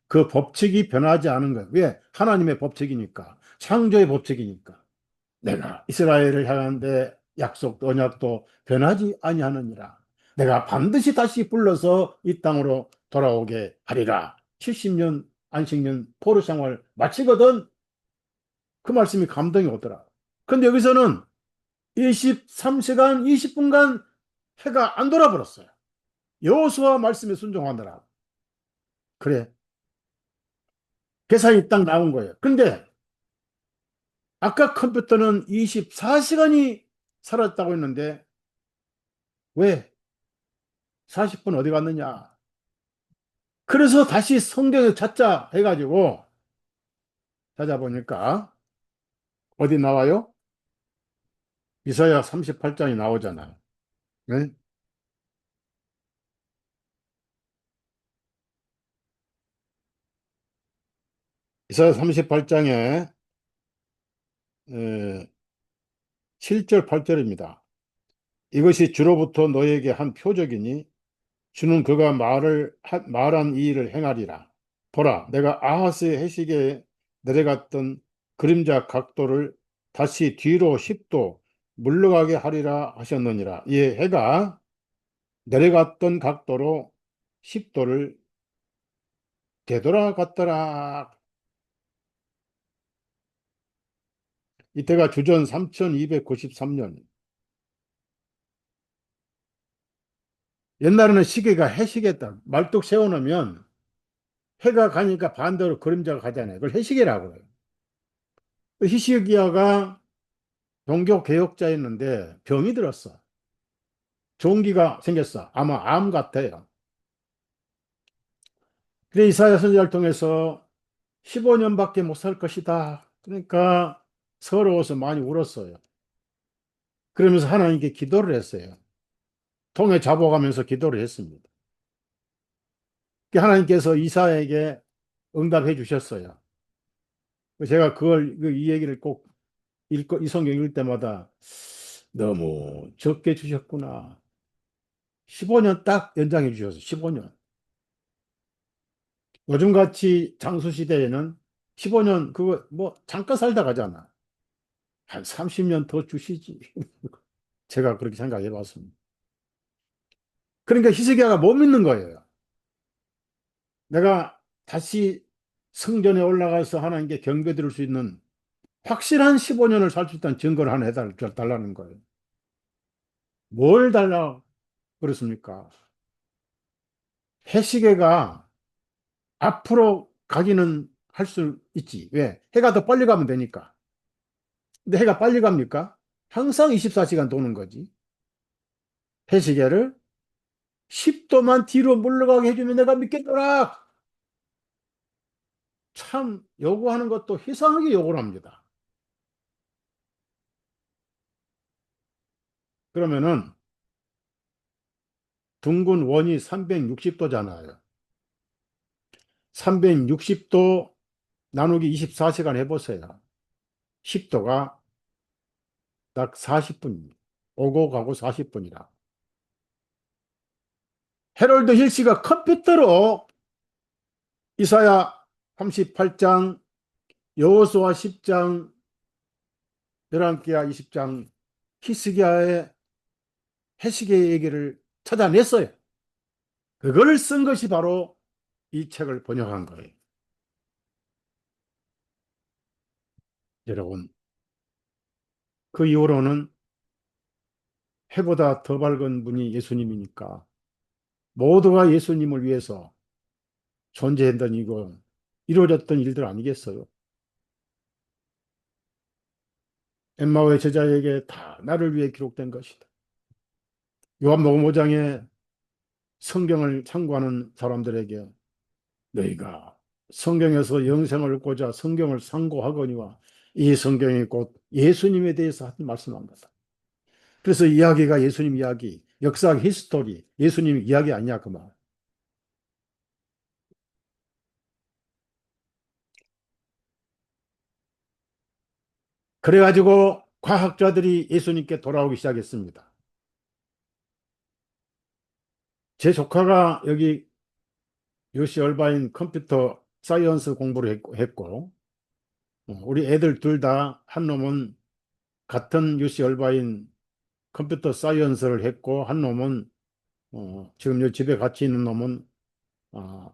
그 법칙이 변하지 않은 거예요. 왜? 하나님의 법칙이니까. 창조의 법칙이니까. 내가 이스라엘을 향한 내 약속, 언약도 변하지 아니하느니라. 내가 반드시 다시 불러서 이 땅으로 돌아오게 하리라. 70년 안식년 포로 생활 마치거든. 그 말씀이 감동이 오더라. 근데 여기서는 23시간 20분간 해가 안 돌아버렸어요. 여호수아 말씀에 순종하느라. 그래. 계산이 딱 나온 거예요. 근데 아까 컴퓨터는 24시간이 사라졌다고 했는데 왜 40분 어디 갔느냐? 그래서 다시 성경을 찾자 해가지고 찾아보니까 어디 나와요? 이사야 38장이 나오잖아요. 네? 이사야 38장에 7절 8절입니다. 이것이 주로부터 너에게 한 표적이니 주는 그가 말한 이 일을 행하리라. 보라, 내가 아하스의 해시계에 내려갔던 그림자 각도를 다시 뒤로 10도 물러가게 하리라 하셨느니라. 이 해가 내려갔던 각도로 10도를 되돌아갔더라. 이때가 주전 3293년. 옛날에는 시계가 해시계다. 말뚝 세워놓으면 해가 가니까 반대로 그림자가 가잖아요. 그걸 해시계라고 해요. 히시기야가 종교 개혁자였는데 병이 들었어. 종기가 생겼어. 아마 암 같아요. 그래 이사야 선지자를 통해서 15년밖에 못 살 것이다. 그러니까 서러워서 많이 울었어요. 그러면서 하나님께 기도를 했어요. 통에 잡아가면서 기도를 했습니다. 하나님께서 이사야에게 응답해 주셨어요. 제가 이 얘기를 꼭 이 성경 읽을 때마다 너무 적게 주셨구나. 15년 딱 연장해 주셔서 15년. 요즘같이 장수시대에는 15년 그거 뭐 잠깐 살다 가잖아. 한 30년 더 주시지. 제가 그렇게 생각해 봤습니다. 그러니까 히스기야가 못 믿는 거예요. 내가 다시 성전에 올라가서 하나님께 경배 드릴 수 있는 확실한 15년을 살 수 있다는 증거를 하나 해달라는 거예요. 뭘 달라 그렇습니까? 해시계가 앞으로 가기는 할 수 있지. 왜? 해가 더 빨리 가면 되니까. 근데 해가 빨리 갑니까? 항상 24시간 도는 거지. 해시계를 10도만 뒤로 물러가게 해주면 내가 믿겠더라. 참 요구하는 것도 희상하게 요구를 합니다. 그러면은 둥근 원이 360도잖아요. 360도 나누기 24시간 해보세요. 10도가 딱 40분입니다. 오고 가고 40분이라. 해롤드 힐씨가 컴퓨터로 이사야 38장, 여호수아 10장, 열왕기하 20장 히스기야의 해시계 얘기를 찾아냈어요. 그걸 쓴 것이 바로 이 책을 번역한 거예요. 여러분, 그 이후로는 해보다 더 밝은 분이 예수님이니까 모두가 예수님을 위해서 존재했던 이거 이루어졌던 일들 아니겠어요? 엠마오의 제자에게 다 나를 위해 기록된 것이다. 요한복음 5장에 성경을 참고하는 사람들에게 너희가 성경에서 영생을 얻고자 성경을 상고하거니와 이 성경이 곧 예수님에 대해서 하는 말씀합니다. 그래서 이야기가 예수님 이야기, 역사 히스토리, 예수님 이야기 아니야 그 말. 그래가지고 과학자들이 예수님께 돌아오기 시작했습니다. 제 조카가 여기 UC 얼바인 컴퓨터 사이언스 공부를 했고 우리 애들 둘 다 한 놈은 같은 UC 얼바인 컴퓨터 사이언스를 했고 한 놈은 지금 요 집에 같이 있는 놈은 어,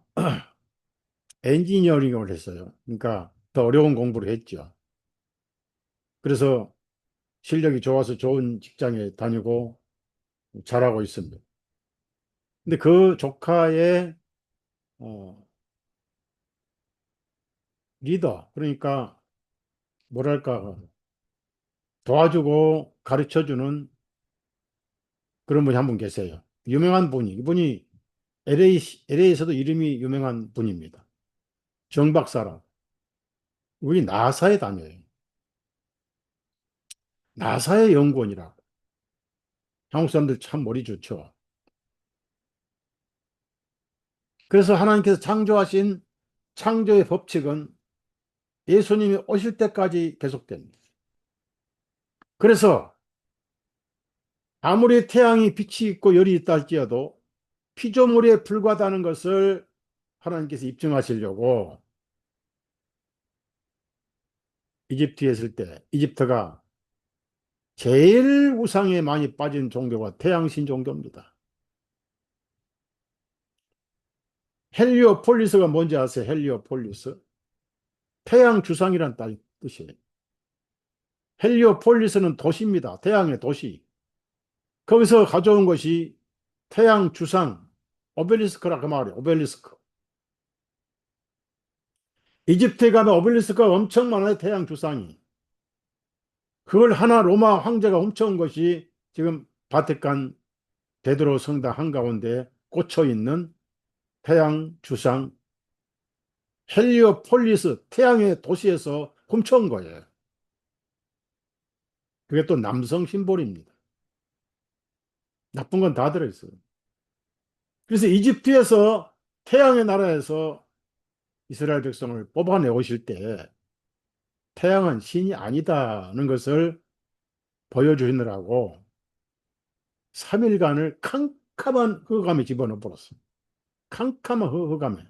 엔지니어링을 했어요. 그러니까 더 어려운 공부를 했죠. 그래서 실력이 좋아서 좋은 직장에 다니고 잘하고 있습니다. 근데 그 조카의 어, 리더, 그러니까 뭐랄까 도와주고 가르쳐주는 그런 분이 한 분 계세요. 유명한 분이, 이분이 LA에서도 이름이 유명한 분입니다. 정 박사라. 우리 나사에 다녀요. 나사의 연구원이라. 한국 사람들 참 머리 좋죠. 그래서 하나님께서 창조하신 창조의 법칙은 예수님이 오실 때까지 계속됩니다. 그래서 아무리 태양이 빛이 있고 열이 있다 할지라도 피조물에 불과하다는 것을 하나님께서 입증하시려고 이집트에 있을 때 이집트가 제일 우상에 많이 빠진 종교가 태양신 종교입니다. 헬리오폴리스가 뭔지 아세요? 헬리오폴리스. 태양 주상이란 뜻이에요. 헬리오폴리스는 도시입니다. 태양의 도시. 거기서 가져온 것이 태양 주상, 오벨리스크라 그 말이에요. 오벨리스크. 이집트에 가면 오벨리스크가 엄청 많아요. 태양 주상이. 그걸 하나 로마 황제가 훔쳐온 것이 지금 바티칸 베드로 성당 한가운데 꽂혀 있는 태양 주상 헬리오폴리스 태양의 도시에서 훔쳐온 거예요. 그게 또 남성 심볼입니다. 나쁜 건 다 들어있어요. 그래서 이집트에서 태양의 나라에서 이스라엘 백성을 뽑아내 오실 때 태양은 신이 아니다는 것을 보여주느라고 3일간을 캄캄한 흑암에 집어넣어 버렸어요. 캄캄한 흑암에.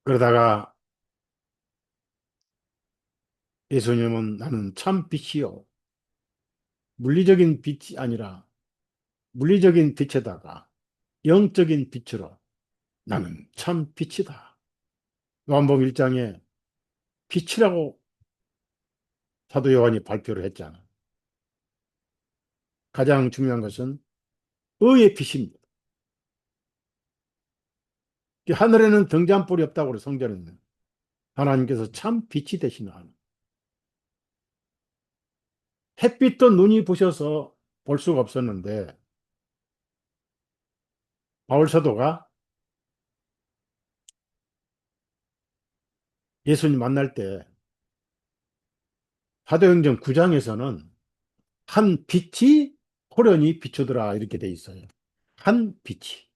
그러다가 예수님은 나는 참 빛이요. 물리적인 빛이 아니라 물리적인 빛에다가 영적인 빛으로 나는 참 빛이다. 요한복음 1장에 빛이라고 사도 요한이 발표를 했잖아. 가장 중요한 것은 의의 빛입니다. 하늘에는 등잔불이 없다고 그래, 성전에는. 하나님께서 참 빛이 되시는 하나님. 햇빛도 눈이 부셔서 볼 수가 없었는데 바울 사도가 예수님 만날 때 사도행전 9장에서는 한 빛이 호련히 비추더라 이렇게 돼 있어요. 한 빛이.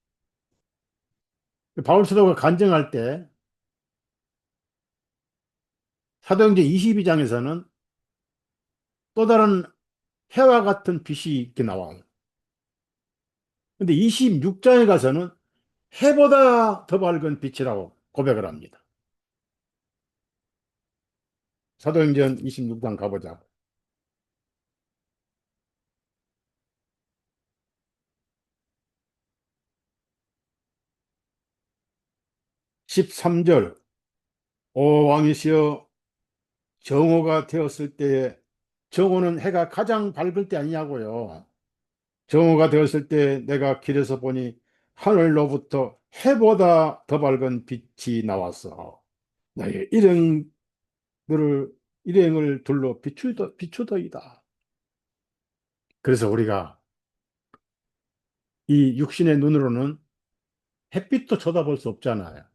바울 사도가 간증할 때 사도행전 22장에서는 또 다른 해와 같은 빛이 이렇게 나와요. 근데 26장에 가서는 해보다 더 밝은 빛이라고 고백을 합니다. 사도행전 26장 가보자. 13절. 오 왕이시여, 정오가 되었을 때에, 정오는 해가 가장 밝을 때 아니냐고요. 정오가 되었을 때 내가 길에서 보니 하늘로부터 해보다 더 밝은 빛이 나왔어. 나의 일행을 둘러 비추더이다. 그래서 우리가 이 육신의 눈으로는 햇빛도 쳐다볼 수 없잖아요.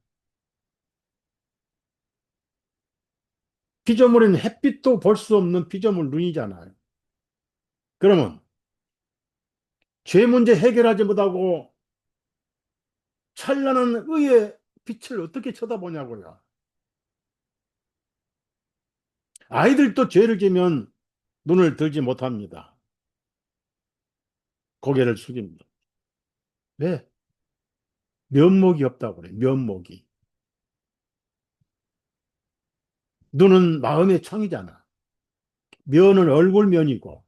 피조물은 햇빛도 볼 수 없는 피조물 눈이잖아요. 그러면 죄 문제 해결하지 못하고 찬란한 의의 빛을 어떻게 쳐다보냐고요. 아이들도 죄를 지면 눈을 들지 못합니다. 고개를 숙입니다. 왜? 면목이 없다고 그래. 면목이. 눈은 마음의 창이잖아. 면은 얼굴면이고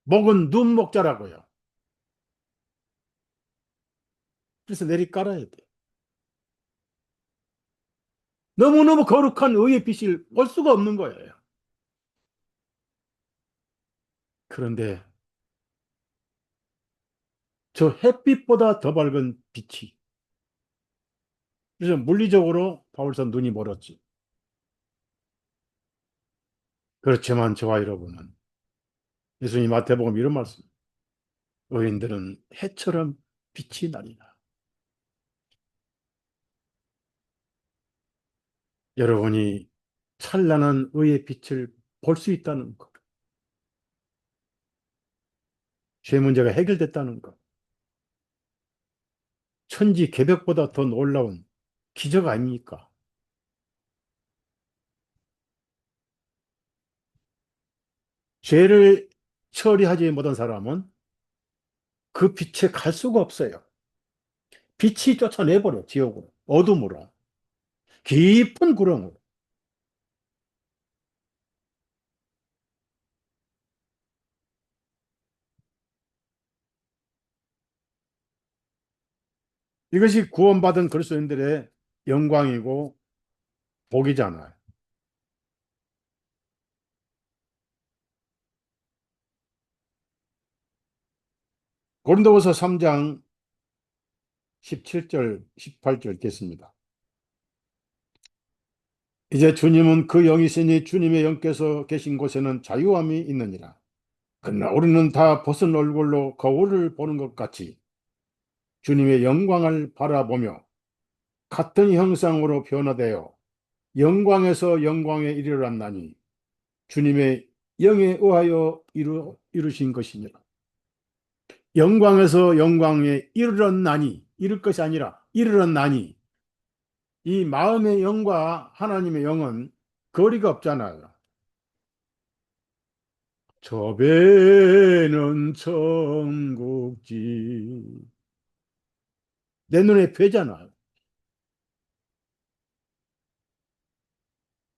목은 눈목자라고요. 그래서 내리 깔아야 돼. 너무너무 거룩한 의의 빛을 볼 수가 없는 거예요. 그런데 저 햇빛보다 더 밝은 빛이. 그래서 물리적으로 바울선 눈이 멀었지. 그렇지만 저와 여러분은 예수님 마태복음 이런 말씀. 의인들은 해처럼 빛이 나리라. 여러분이 찬란한 의의 빛을 볼 수 있다는 것. 죄 문제가 해결됐다는 것. 천지 개벽보다 더 놀라운 기적 아닙니까? 죄를 처리하지 못한 사람은 그 빛에 갈 수가 없어요. 빛이 쫓아내버려, 지옥으로, 어둠으로, 깊은 구렁으로. 이것이 구원받은 그리스도인들의 영광이고 복이잖아요. 고린도후서 3장 17절, 18절 읽겠습니다. 이제 주님은 그 영이시니 주님의 영께서 계신 곳에는 자유함이 있느니라. 그러나 우리는 다 벗은 얼굴로 거울을 보는 것 같이 주님의 영광을 바라보며 같은 형상으로 변화되어 영광에서 영광에 이르렀나니 주님의 영에 의하여 이루신 것이니라. 영광에서 영광에 이르렀나니, 이룰 것이 아니라 이르렀나니, 이 마음의 영과 하나님의 영은 거리가 없잖아요. 저 배는 천국지. 내 눈에 뵈잖아요.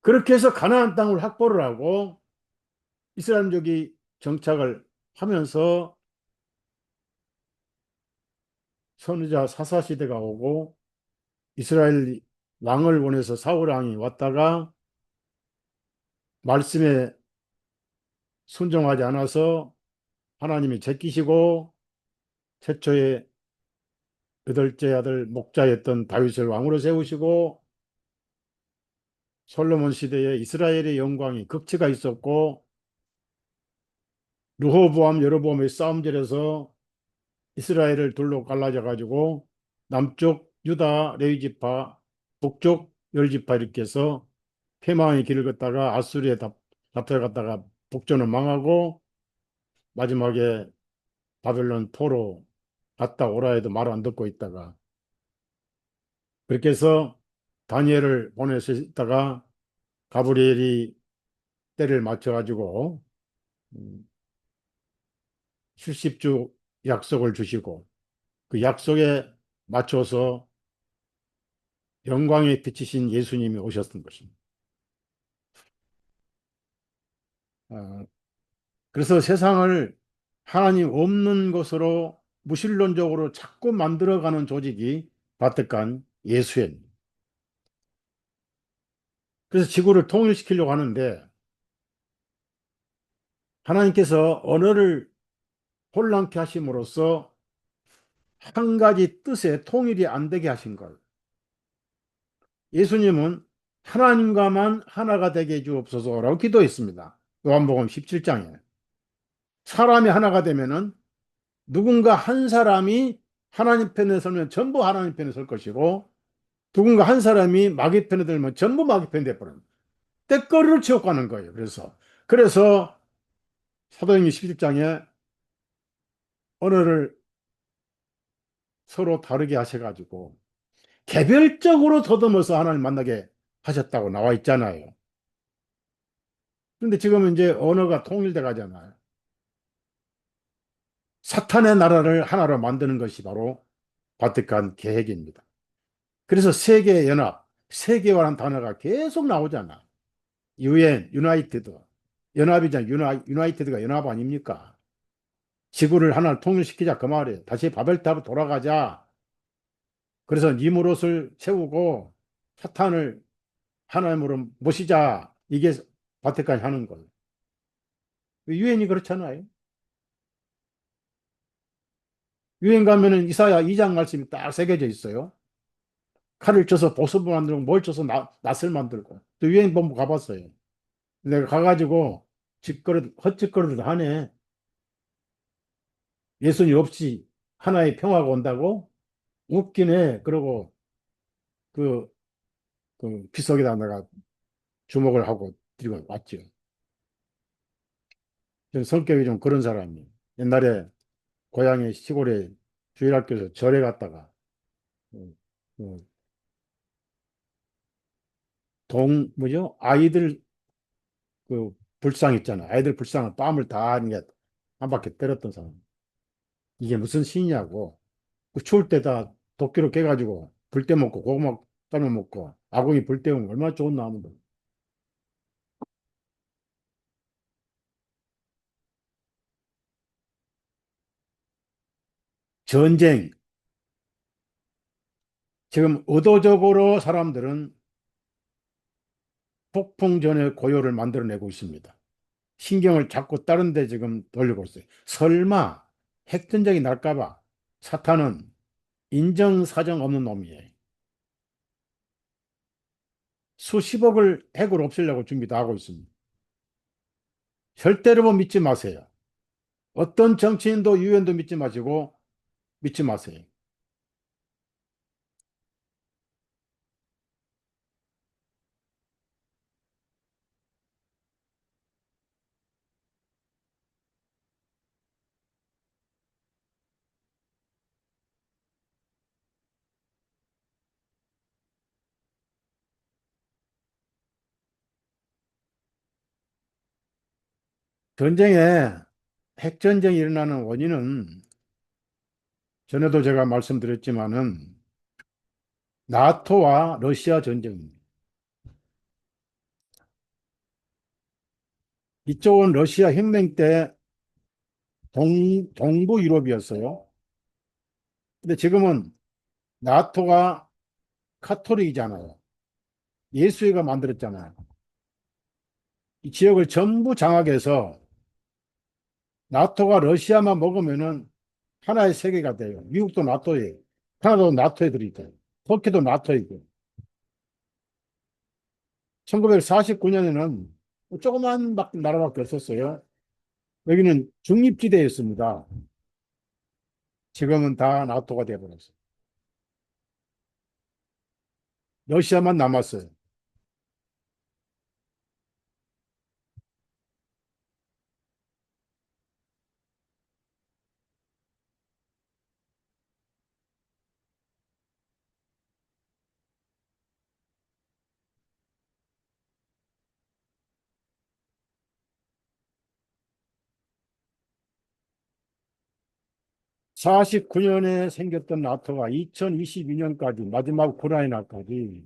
그렇게 해서 가나안 땅을 확보를 하고 이스라엘족이 정착을 하면서 선지자 사사 시대가 오고 이스라엘 왕을 원해서 사울 왕이 왔다가 말씀에 순종하지 않아서 하나님이 제끼시고 최초의 여덟째 아들 목자였던 다윗을 왕으로 세우시고 솔로몬 시대에 이스라엘의 영광이 극치가 있었고 르호보암 여로보암의 싸움질에서 이스라엘을 둘로 갈라져 가지고 남쪽 유다 레위 지파, 북쪽 열 지파 이렇게 해서 패망의 길을 걷다가 아수리에 잡혀갔다가 북전은 망하고 마지막에 바벨론 포로 갔다 오라 해도 말 안 듣고 있다가 그렇게 해서 다니엘을 보내서 있다가 가브리엘이 때를 맞춰가지고 70주 약속을 주시고 그 약속에 맞춰서 영광에 비치신 예수님이 오셨던 것입니다. 아, 그래서 세상을 하나님 없는 것으로 무신론적으로 자꾸 만들어가는 조직이 바티칸 예수회입니다. 그래서 지구를 통일시키려고 하는데 하나님께서 언어를 혼란케 하심으로써 한 가지 뜻의 통일이 안 되게 하신 걸. 예수님은 하나님과만 하나가 되게 해 주옵소서라고 기도했습니다. 요한복음 17장에. 사람이 하나가 되면은 누군가 한 사람이 하나님 편에 서면 전부 하나님 편에 설 것이고 누군가 한 사람이 마귀 편에 들면 전부 마귀 편에 돼버려요. 때거리를 지옥 가는 거예요. 그래서 사도행전 17장에 언어를 서로 다르게 하셔가지고 개별적으로 더듬어서 하나님 만나게 하셨다고 나와 있잖아요. 그런데 지금은 이제 언어가 통일돼 가잖아요. 사탄의 나라를 하나로 만드는 것이 바로 바티칸 계획입니다. 그래서 세계 연합, 세계화라는 단어가 계속 나오잖아. UN, 유나이티드. 연합이잖아. 유나이티드가 연합 아닙니까? 지구를 하나 통일시키자 그 말이에요. 다시 바벨탑으로 돌아가자. 그래서 니무롯을 세우고 사탄을 하나님으로 모시자. 이게 바티칸이 하는 거예요. 유엔이 그렇잖아요. 유엔 가면은 이사야 2장 말씀이 딱 새겨져 있어요. 칼을 쳐서 보습을 만들고 뭘 쳐서 낫을 만들고. 또 유엔 본부 가봤어요. 내가 가가지고 헛짓거리도 하네. 예수님 없이 하나의 평화가 온다고? 웃긴 해. 그러고 그, 그 비석에다 내가 주목을 하고 드리고 왔죠. 저 성격이 좀 그런 사람이. 옛날에 고향의 시골에 주일학교에서 절에 갔다가 어, 어, 뭐죠? 아이들 그 불상 있잖아. 아이들 불상을 뺨을 다 이게 한 바퀴 때렸던 사람. 이게 무슨 신이냐고. 그 추울 때다 도끼로 깨가지고 불 때 먹고 고구마 삶아 먹고 아궁이 불 때우면 얼마나 좋은 나무인데. 전쟁. 지금 의도적으로 사람들은 폭풍전의 고요를 만들어내고 있습니다. 신경을 자꾸 다른 데 지금 돌리고 있어요. 설마 핵전쟁이 날까봐 사탄은 인정사정 없는 놈이에요. 수십억을 핵으로 없애려고 준비도 하고 있습니다. 절대로 믿지 마세요. 어떤 정치인도 유엔도 믿지 마시고 믿지 마세요. 전쟁에 핵전쟁이 일어나는 원인은 전에도 제가 말씀드렸지만은 나토와 러시아 전쟁입니다. 이쪽은 러시아 혁명 때 동부 유럽이었어요. 근데 지금은 나토가 카톨릭이잖아요. 예수회가 만들었잖아요. 이 지역을 전부 장악해서 나토가 러시아만 먹으면은 하나의 세계가 돼요. 미국도 나토에, 캐나다도 나토에 들어있고, 터키도 나토이고. 1949년에는 조그만 나라밖에 없었어요. 여기는 중립지대였습니다. 지금은 다 나토가 돼버렸어요. 러시아만 남았어요. 49년에 생겼던 나토가 2022년까지, 마지막 우크라이나까지,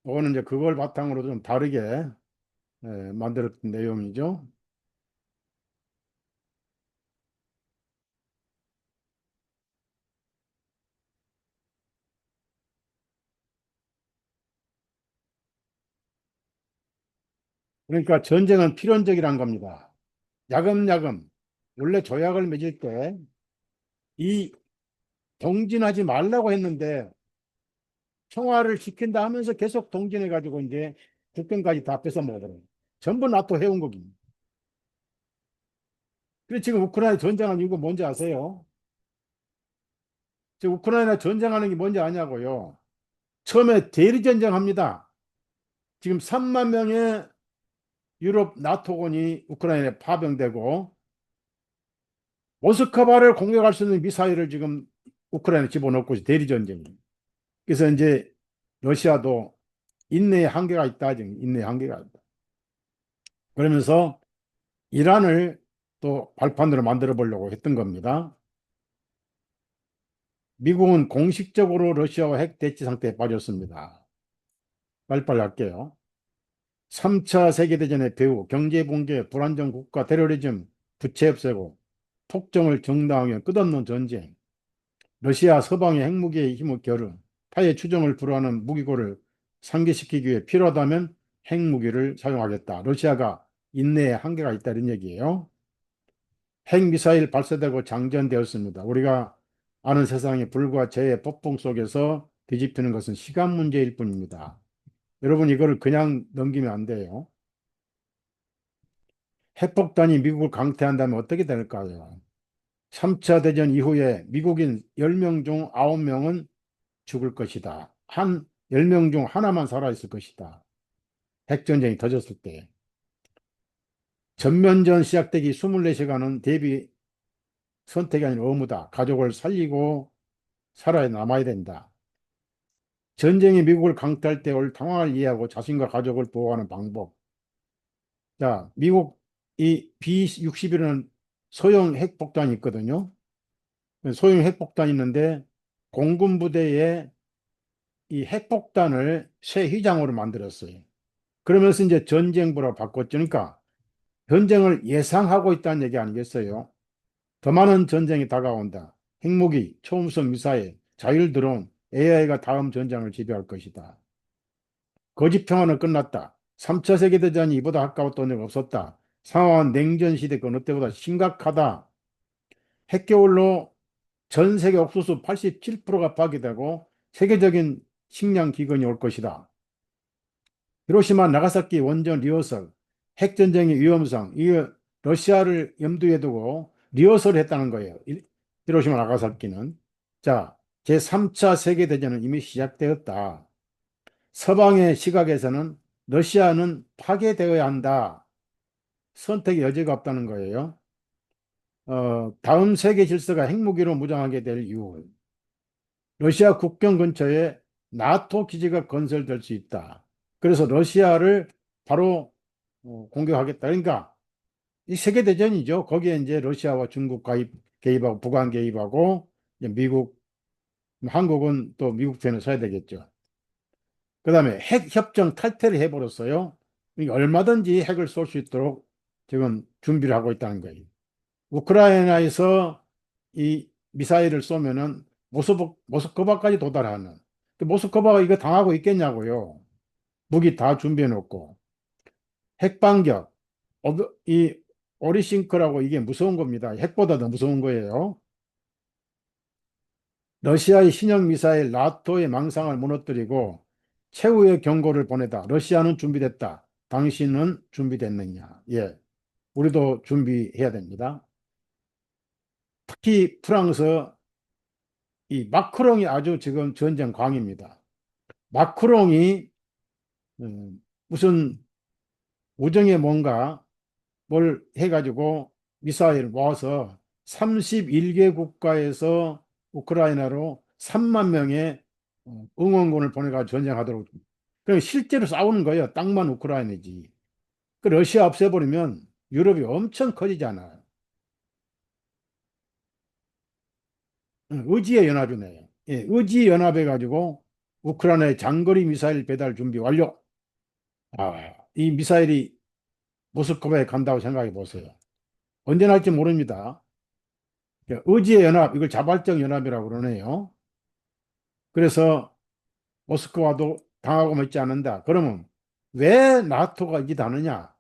이거는 이제 그걸 바탕으로 좀 다르게 만들었던 내용이죠. 그러니까 전쟁은 필연적이란 겁니다. 야금야금, 원래 조약을 맺을 때 이 동진하지 말라고 했는데 청화를 시킨다 하면서 계속 동진해가지고 이제 국경까지 다 뺏어 먹어버려요. 전부 나토 해운국입니다. 그래서 지금 우크라이나 전쟁하는 이유가 뭔지 아세요? 지금 우크라이나 전쟁하는 게 뭔지 아냐고요? 처음에 대리전쟁합니다. 지금 3만 명의 유럽 나토군이 우크라이나에 파병되고 모스크바를 공격할 수 있는 미사일을 지금 우크라이나에 집어넣고 대리전쟁이에요. 그래서 이제 러시아도 인내의 한계가 있다. 지금 인내의 한계가 있다. 그러면서 이란을 또 발판으로 만들어 보려고 했던 겁니다. 미국은 공식적으로 러시아와 핵 대치 상태에 빠졌습니다. 빨리빨리 할게요. 3차 세계대전의 배후, 경제 붕괴, 불안정 국가, 테러리즘, 부채 없애고, 폭정을 정당하게 끝없는 전쟁, 러시아 서방의 핵무기의 힘을 겨루 타의 추종을 불허하는 무기고를 상기시키기 위해 필요하다면 핵무기를 사용하겠다. 러시아가 인내에 한계가 있다 이런 얘기예요. 핵미사일 발사되고 장전되었습니다. 우리가 아는 세상이 불과 재해 폭풍 속에서 뒤집히는 것은 시간 문제일 뿐입니다. 여러분 이거를 그냥 넘기면 안 돼요. 핵폭탄이 미국을 강태한다면 어떻게 될까요? 3차 대전 이후에 미국인 10명 중 9명은 죽을 것이다. 10명 중 하나만 살아있을 것이다. 핵전쟁이 터졌을 때. 전면전 시작되기 24시간은 대비 선택이 아닌 의무다. 가족을 살리고 살아남아야 된다. 전쟁이 미국을 강타할 때 올 상황을 이해하고 자신과 가족을 보호하는 방법. 자, 미국 이 B-61은 소형 핵폭탄이 있거든요. 소형 핵폭탄이 있는데 공군 부대에 이 핵폭탄을 새 휘장으로 만들었어요. 그러면서 이제 전쟁부로 바꿨죠. 그러니까 전쟁을 예상하고 있다는 얘기 아니겠어요? 더 많은 전쟁이 다가온다. 핵무기, 초음속 미사일, 자율 드론, AI가 다음 전쟁을 지배할 것이다. 거짓 평화는 끝났다. 3차 세계대전이 이보다 가까웠던 적 없었다. 상황은 냉전 시대 그 어느 때보다 심각하다. 핵개월로 전 세계 옥수수 87%가 파괴되고 세계적인 식량 기근이 올 것이다. 히로시마 나가사키 원전 리허설, 핵전쟁의 위험성, 이 러시아를 염두에 두고 리허설을 했다는 거예요. 히로시마 나가사키는. 자, 제3차 세계대전은 이미 시작되었다. 서방의 시각에서는 러시아는 파괴되어야 한다. 선택의 여지가 없다는 거예요. 다음 세계 질서가 핵무기로 무장하게 될 이유. 러시아 국경 근처에 나토 기지가 건설될 수 있다. 그래서 러시아를 바로 공격하겠다. 그러니까 이 세계대전이죠. 거기에 이제 러시아와 중국 개입하고 북한 개입하고 이제 미국, 한국은 또 미국 편에 서야 되겠죠. 그 다음에 핵 협정 탈퇴를 해버렸어요. 그러니까 얼마든지 핵을 쏠 수 있도록 지금 준비를 하고 있다는 거예요. 우크라이나에서 이 미사일을 쏘면은 모스크바까지 도달하는. 모스크바가 이거 당하고 있겠냐고요. 무기 다 준비해 놓고. 핵반격. 이 오리싱크라고 이게 무서운 겁니다. 핵보다 더 무서운 거예요. 러시아의 신형 미사일 나토의 망상을 무너뜨리고 최후의 경고를 보내다. 러시아는 준비됐다. 당신은 준비됐느냐? 예, 우리도 준비해야 됩니다. 특히 프랑스 이 마크롱이 아주 지금 전쟁 광입니다. 마크롱이 무슨 우정에 뭔가 뭘 해가지고 미사일 모아서 31개 국가에서 우크라이나로 3만 명의 응원군을 보내가지고 전쟁하도록. 그럼 실제로 싸우는 거예요. 땅만 우크라이나지. 그 러시아 없애버리면 유럽이 엄청 커지잖아요. 의지의 연합이네요. 예, 의지의 연합해가지고 우크라이나의 장거리 미사일 배달 준비 완료. 이 미사일이 모스크바에 간다고 생각해 보세요. 언제 날지 모릅니다. 의지의 연합, 이걸 자발적 연합이라고 그러네요. 그래서 모스크바도 당하고 있지 않는다. 그러면 왜 나토가 이기다느냐?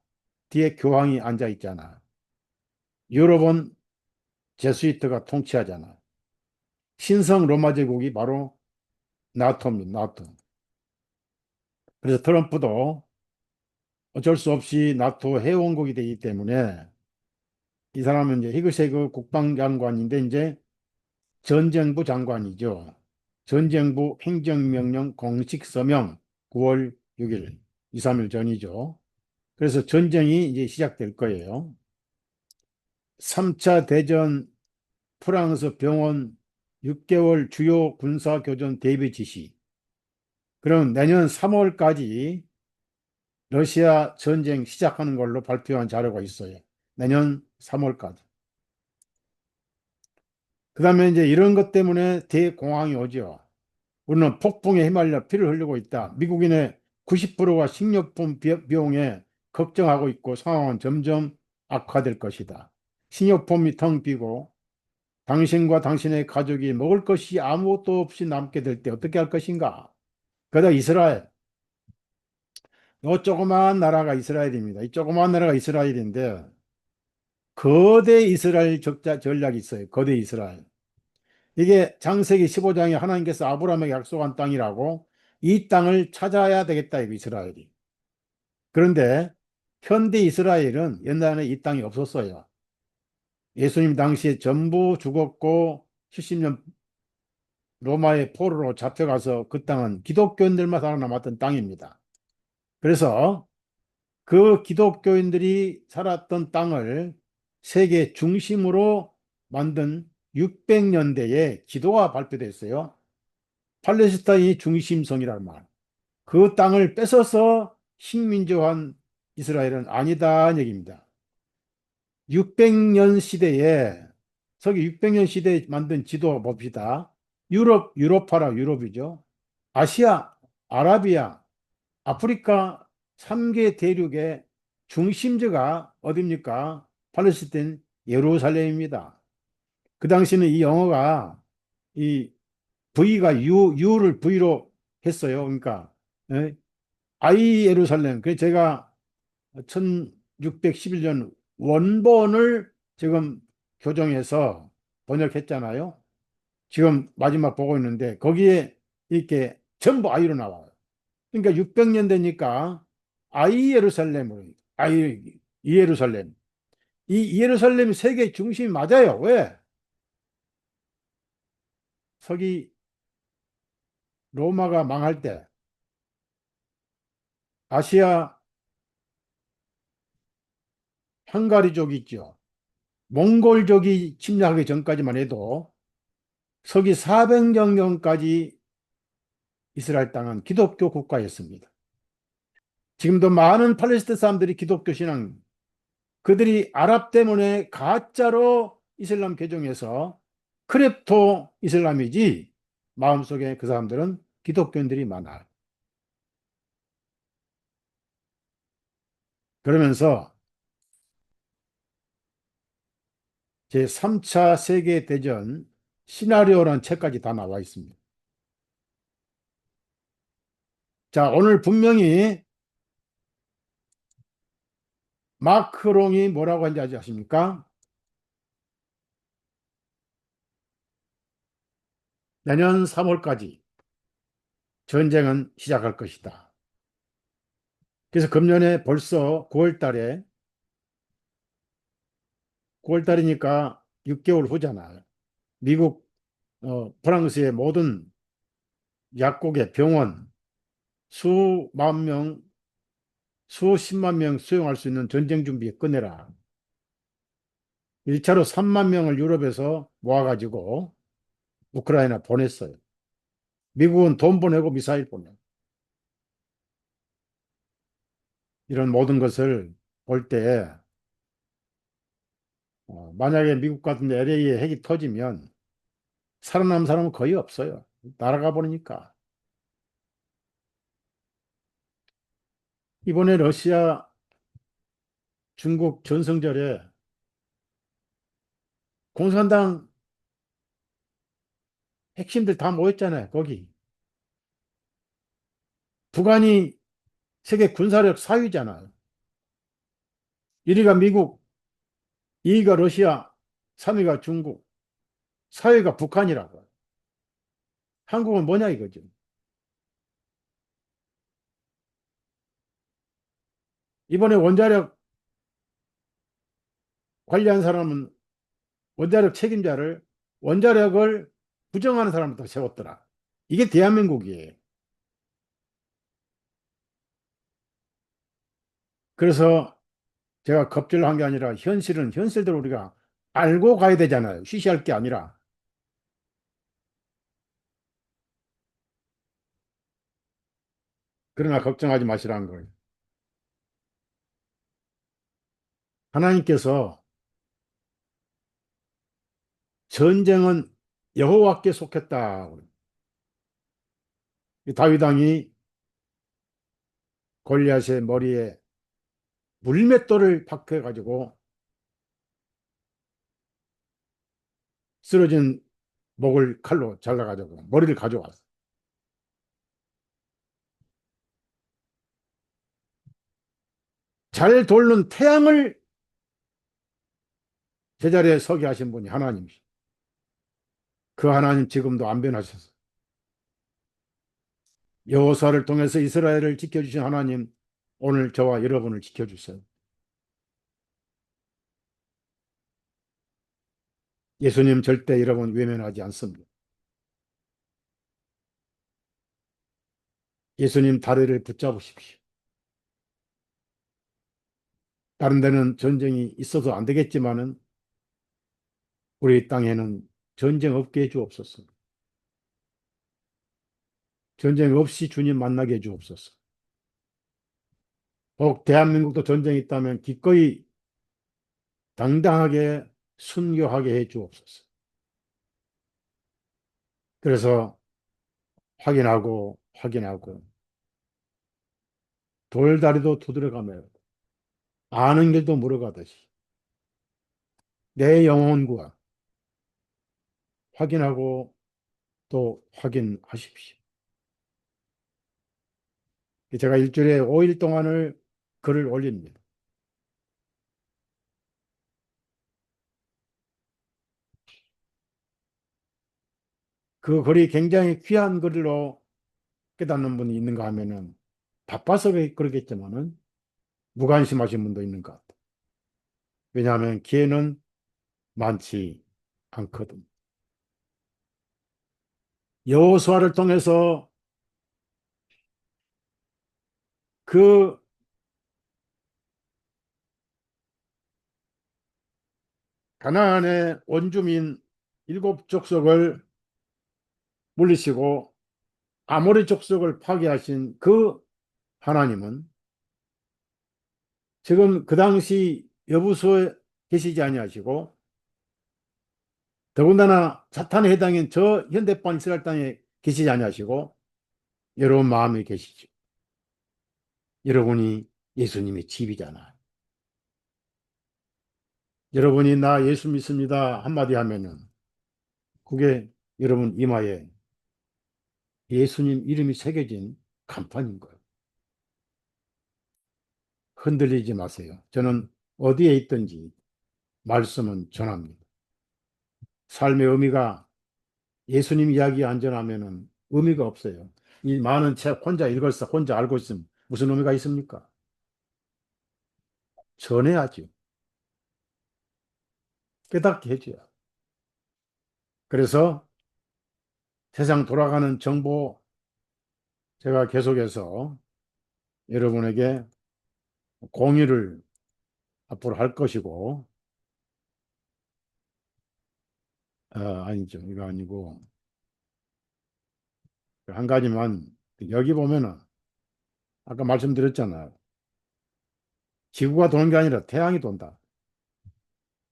뒤에 교황이 앉아 있잖아. 유럽은 제수이트가 통치하잖아. 신성 로마 제국이 바로 나토입니다. 나토. 그래서 트럼프도 어쩔 수 없이 나토 회원국이 되기 때문에 이 사람은 이제 히그세그 국방장관인데 이제 전쟁부 장관이죠. 전쟁부 행정명령 공식 서명 9월 6일, 2, 3일 전이죠. 그래서 전쟁이 이제 시작될 거예요. 3차 대전 프랑스 병원 6개월 주요 군사교전 대비 지시. 그럼 내년 3월까지 러시아 전쟁 시작하는 걸로 발표한 자료가 있어요. 내년 3월까지. 그 다음에 이제 이런 것 때문에 대공황이 오죠. 우리는 폭풍에 휘말려 피를 흘리고 있다. 미국인의 90%가 식료품 비용에 걱정하고 있고 상황은 점점 악화될 것이다. 식료품이 텅 비고 당신과 당신의 가족이 먹을 것이 아무것도 없이 남게 될 때 어떻게 할 것인가? 그러다 이스라엘. 이 조그마한 나라가 이스라엘입니다. 이 조그마한 나라가 이스라엘인데 거대 이스라엘 적자 전략이 있어요. 거대 이스라엘. 이게 창세기 15장에 하나님께서 아브라함에게 약속한 땅이라고 이 땅을 찾아야 되겠다, 이거 이스라엘이. 그런데 현대 이스라엘은 옛날에 이 땅이 없었어요. 예수님 당시에 전부 죽었고 70년 로마의 포로로 잡혀가서 그 땅은 기독교인들만 살아남았던 땅입니다. 그래서 그 기독교인들이 살았던 땅을 세계 중심으로 만든 600년대에 기도가 발표됐어요. 팔레스타인이 중심성이란 말. 그 땅을 뺏어서 식민지화한 이스라엘은 아니다 얘기입니다. 600년 시대에 서기 600년 시대에 만든 지도 봅시다. 유로파라 유럽이죠. 아시아, 아라비아, 아프리카 3개 대륙의 중심지가 어딥니까? 팔레스타인 예루살렘입니다. 그 당시는 이 영어가 이 V가 U를 V로 했어요. 그러니까 예? 아이 예루살렘. 그래서 제가 1611년 원본을 지금 교정해서 번역했잖아요. 지금 마지막 보고 있는데 거기에 이렇게 전부 아이로 나와요. 그러니까 600년 되니까 아이 예루살렘으로 아이 이 예루살렘. 이 예루살렘이 세계 중심이 맞아요. 왜? 서기 로마가 망할 때 아시아 헝가리족이 있죠. 몽골족이 침략하기 전까지만 해도 서기 400년경까지 이스라엘 땅은 기독교 국가였습니다. 지금도 많은 팔레스타인 사람들이 기독교 신앙, 그들이 아랍 때문에 가짜로 이슬람 개종해서 크립토 이슬람이지 마음속에 그 사람들은 기독교인들이 많아요. 그러면서 제3차 세계대전 시나리오라는 책까지 다 나와 있습니다. 자, 오늘 분명히 마크롱이 뭐라고 하는지 아십니까? 내년 3월까지 전쟁은 시작할 것이다. 그래서 금년에 벌써 9월 달에 9월 달이니까 6개월 후잖아요. 미국, 프랑스의 모든 약국의 병원 수만 명, 수십만 명 수용할 수 있는 전쟁 준비 끝내라. 1차로 3만 명을 유럽에서 모아가지고 우크라이나 보냈어요. 미국은 돈 보내고 미사일 보내. 이런 모든 것을 볼 때, 만약에 미국 같은 데 LA에 핵이 터지면 살아남은 사람은 거의 없어요. 날아가 버리니까. 이번에 러시아, 중국 전성절에 공산당 핵심들 다 모였잖아요, 거기. 북한이 세계 군사력 4위잖아요. 1위가 미국, 2위가 러시아, 3위가 중국, 4위가 북한이라고. 한국은 뭐냐 이거죠. 이번에 원자력 관리한 사람은 원자력 책임자를 원자력을 부정하는 사람부터 세웠더라. 이게 대한민국이에요. 그래서 제가 겁절한 게 아니라 현실은 현실대로 우리가 알고 가야 되잖아요. 쉬쉬할 게 아니라. 그러나 걱정하지 마시라는 거예요. 하나님께서 전쟁은 여호와께 속했다. 다윗 왕이 골리앗의 머리에 물맷돌을 박혀가지고 쓰러진 목을 칼로 잘라가지고 머리를 가져왔어. 잘 돌는 태양을 제자리에 서게 하신 분이 하나님이시. 그 하나님 지금도 안 변하셨어. 여호수아를 통해서 이스라엘을 지켜주신 하나님, 오늘 저와 여러분을 지켜주세요. 예수님 절대 여러분 외면하지 않습니다. 예수님 다리를 붙잡으십시오. 다른 데는 전쟁이 있어도 안 되겠지만은 우리 땅에는 전쟁 없게 해주옵소서. 전쟁 없이 주님 만나게 해주옵소서. 혹 대한민국도 전쟁이 있다면 기꺼이 당당하게 순교하게 해주옵소서. 그래서 확인하고 돌다리도 두드려가며 아는 길도 물어가듯이 내 영혼과 확인하고 또 확인하십시오. 제가 일주일에 5일 동안을 글을 올립니다. 그 글이 굉장히 귀한 글로 깨닫는 분이 있는가 하면은 바빠서 그러겠지만은 무관심하신 분도 있는 것 같아요. 왜냐하면 기회는 많지 않거든. 여호수아를 통해서 그 가나안의 원주민 7족속을 물리시고 아모리 족속을 파괴하신 그 하나님은 지금 그 당시 여부수에 계시지 아니하시고 더군다나 사탄에 해당인 저 현대판 이스라엘 땅에 계시지 아니하시고 여러분 마음에 계시죠. 여러분이 예수님의 집이잖아요. 여러분이 나 예수 믿습니다 한마디 하면은 그게 여러분 이마에 예수님 이름이 새겨진 간판인 거예요. 흔들리지 마세요. 저는 어디에 있든지 말씀은 전합니다. 삶의 의미가 예수님 이야기에 안전하면은 의미가 없어요. 이 많은 책 혼자 읽었어, 혼자 알고 있으면 무슨 의미가 있습니까? 전해야죠. 깨닫게 해줘요. 그래서 세상 돌아가는 정보 제가 계속해서 여러분에게 공유를 앞으로 할 것이고, 아니죠. 이거 아니고, 한 가지만, 여기 보면은, 아까 말씀드렸잖아요. 지구가 도는 게 아니라 태양이 돈다.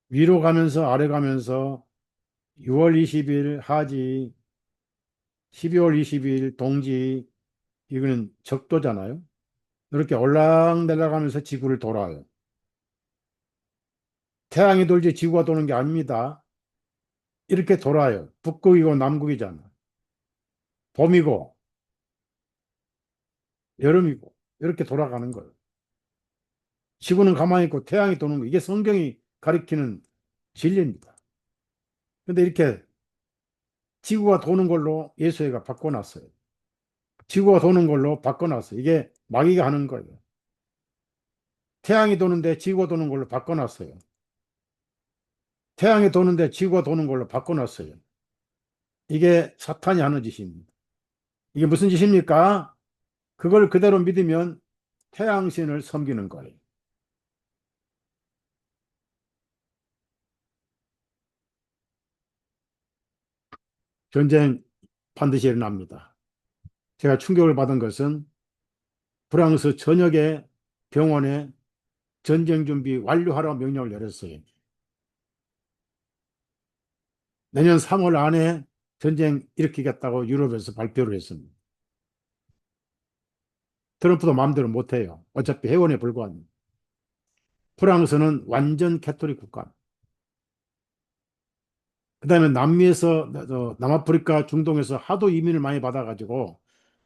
위로 가면서 아래 가면서 6월 20일 하지, 12월 20일 동지, 이거는 적도잖아요. 이렇게 올락내락하면서 지구를 돌아요. 태양이 돌지 지구가 도는 게 아닙니다. 이렇게 돌아요. 북극이고 남극이잖아. 봄이고 여름이고 이렇게 돌아가는 거예요. 지구는 가만히 있고 태양이 도는 거. 이게 성경이 가리키는 진리입니다. 근데 이렇게 지구가 도는 걸로 예수회가 바꿔놨어요. 지구가 도는 걸로 바꿔놨어요. 이게 마귀가 하는 거예요. 태양이 도는데 지구가 도는 걸로 바꿔놨어요. 태양이 도는데 지구가 도는 걸로 바꿔놨어요. 이게 사탄이 하는 짓입니다. 이게 무슨 짓입니까? 그걸 그대로 믿으면 태양신을 섬기는 거예요. 전쟁 반드시 일어납니다. 제가 충격을 받은 것은 프랑스 전역의 병원에 전쟁 준비 완료하라고 명령을 내렸어요. 내년 3월 안에 전쟁 일으키겠다고 유럽에서 발표를 했습니다. 트럼프도 마음대로 못해요. 어차피 회원에 불과합니다. 프랑스는 완전 캐토릭 국가. 그다음에 남미에서 남아프리카 중동에서 하도 이민을 많이 받아가지고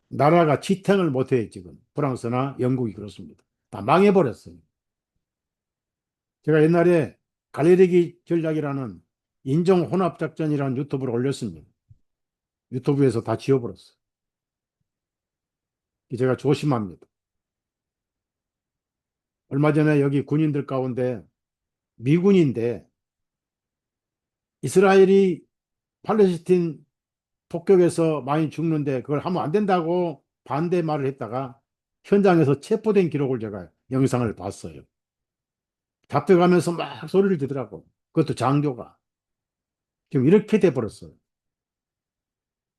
나라가 지탱을 못해요 지금. 프랑스나 영국이 그렇습니다. 다 망해버렸어요. 제가 옛날에 갈레리기 전략이라는 인종 혼합 작전이라는 유튜브를 올렸습니다. 유튜브에서 다 지워버렸어요. 제가 조심합니다. 얼마 전에 여기 군인들 가운데 미군인데 이스라엘이 팔레스틴 폭격에서 많이 죽는데 그걸 하면 안 된다고 반대 말을 했다가 현장에서 체포된 기록을 제가 영상을 봤어요. 잡혀가면서 막 소리를 지더라고. 그것도 장교가. 지금 이렇게 돼버렸어요.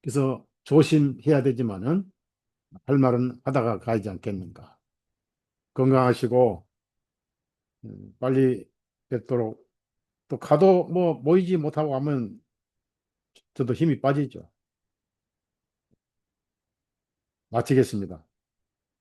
그래서 조심해야 되지만은 할 말은 하다가 가지 않겠는가. 건강하시고 빨리 뵙도록 또 가도 뭐 모이지 못하고 하면 저도 힘이 빠지죠. 마치겠습니다.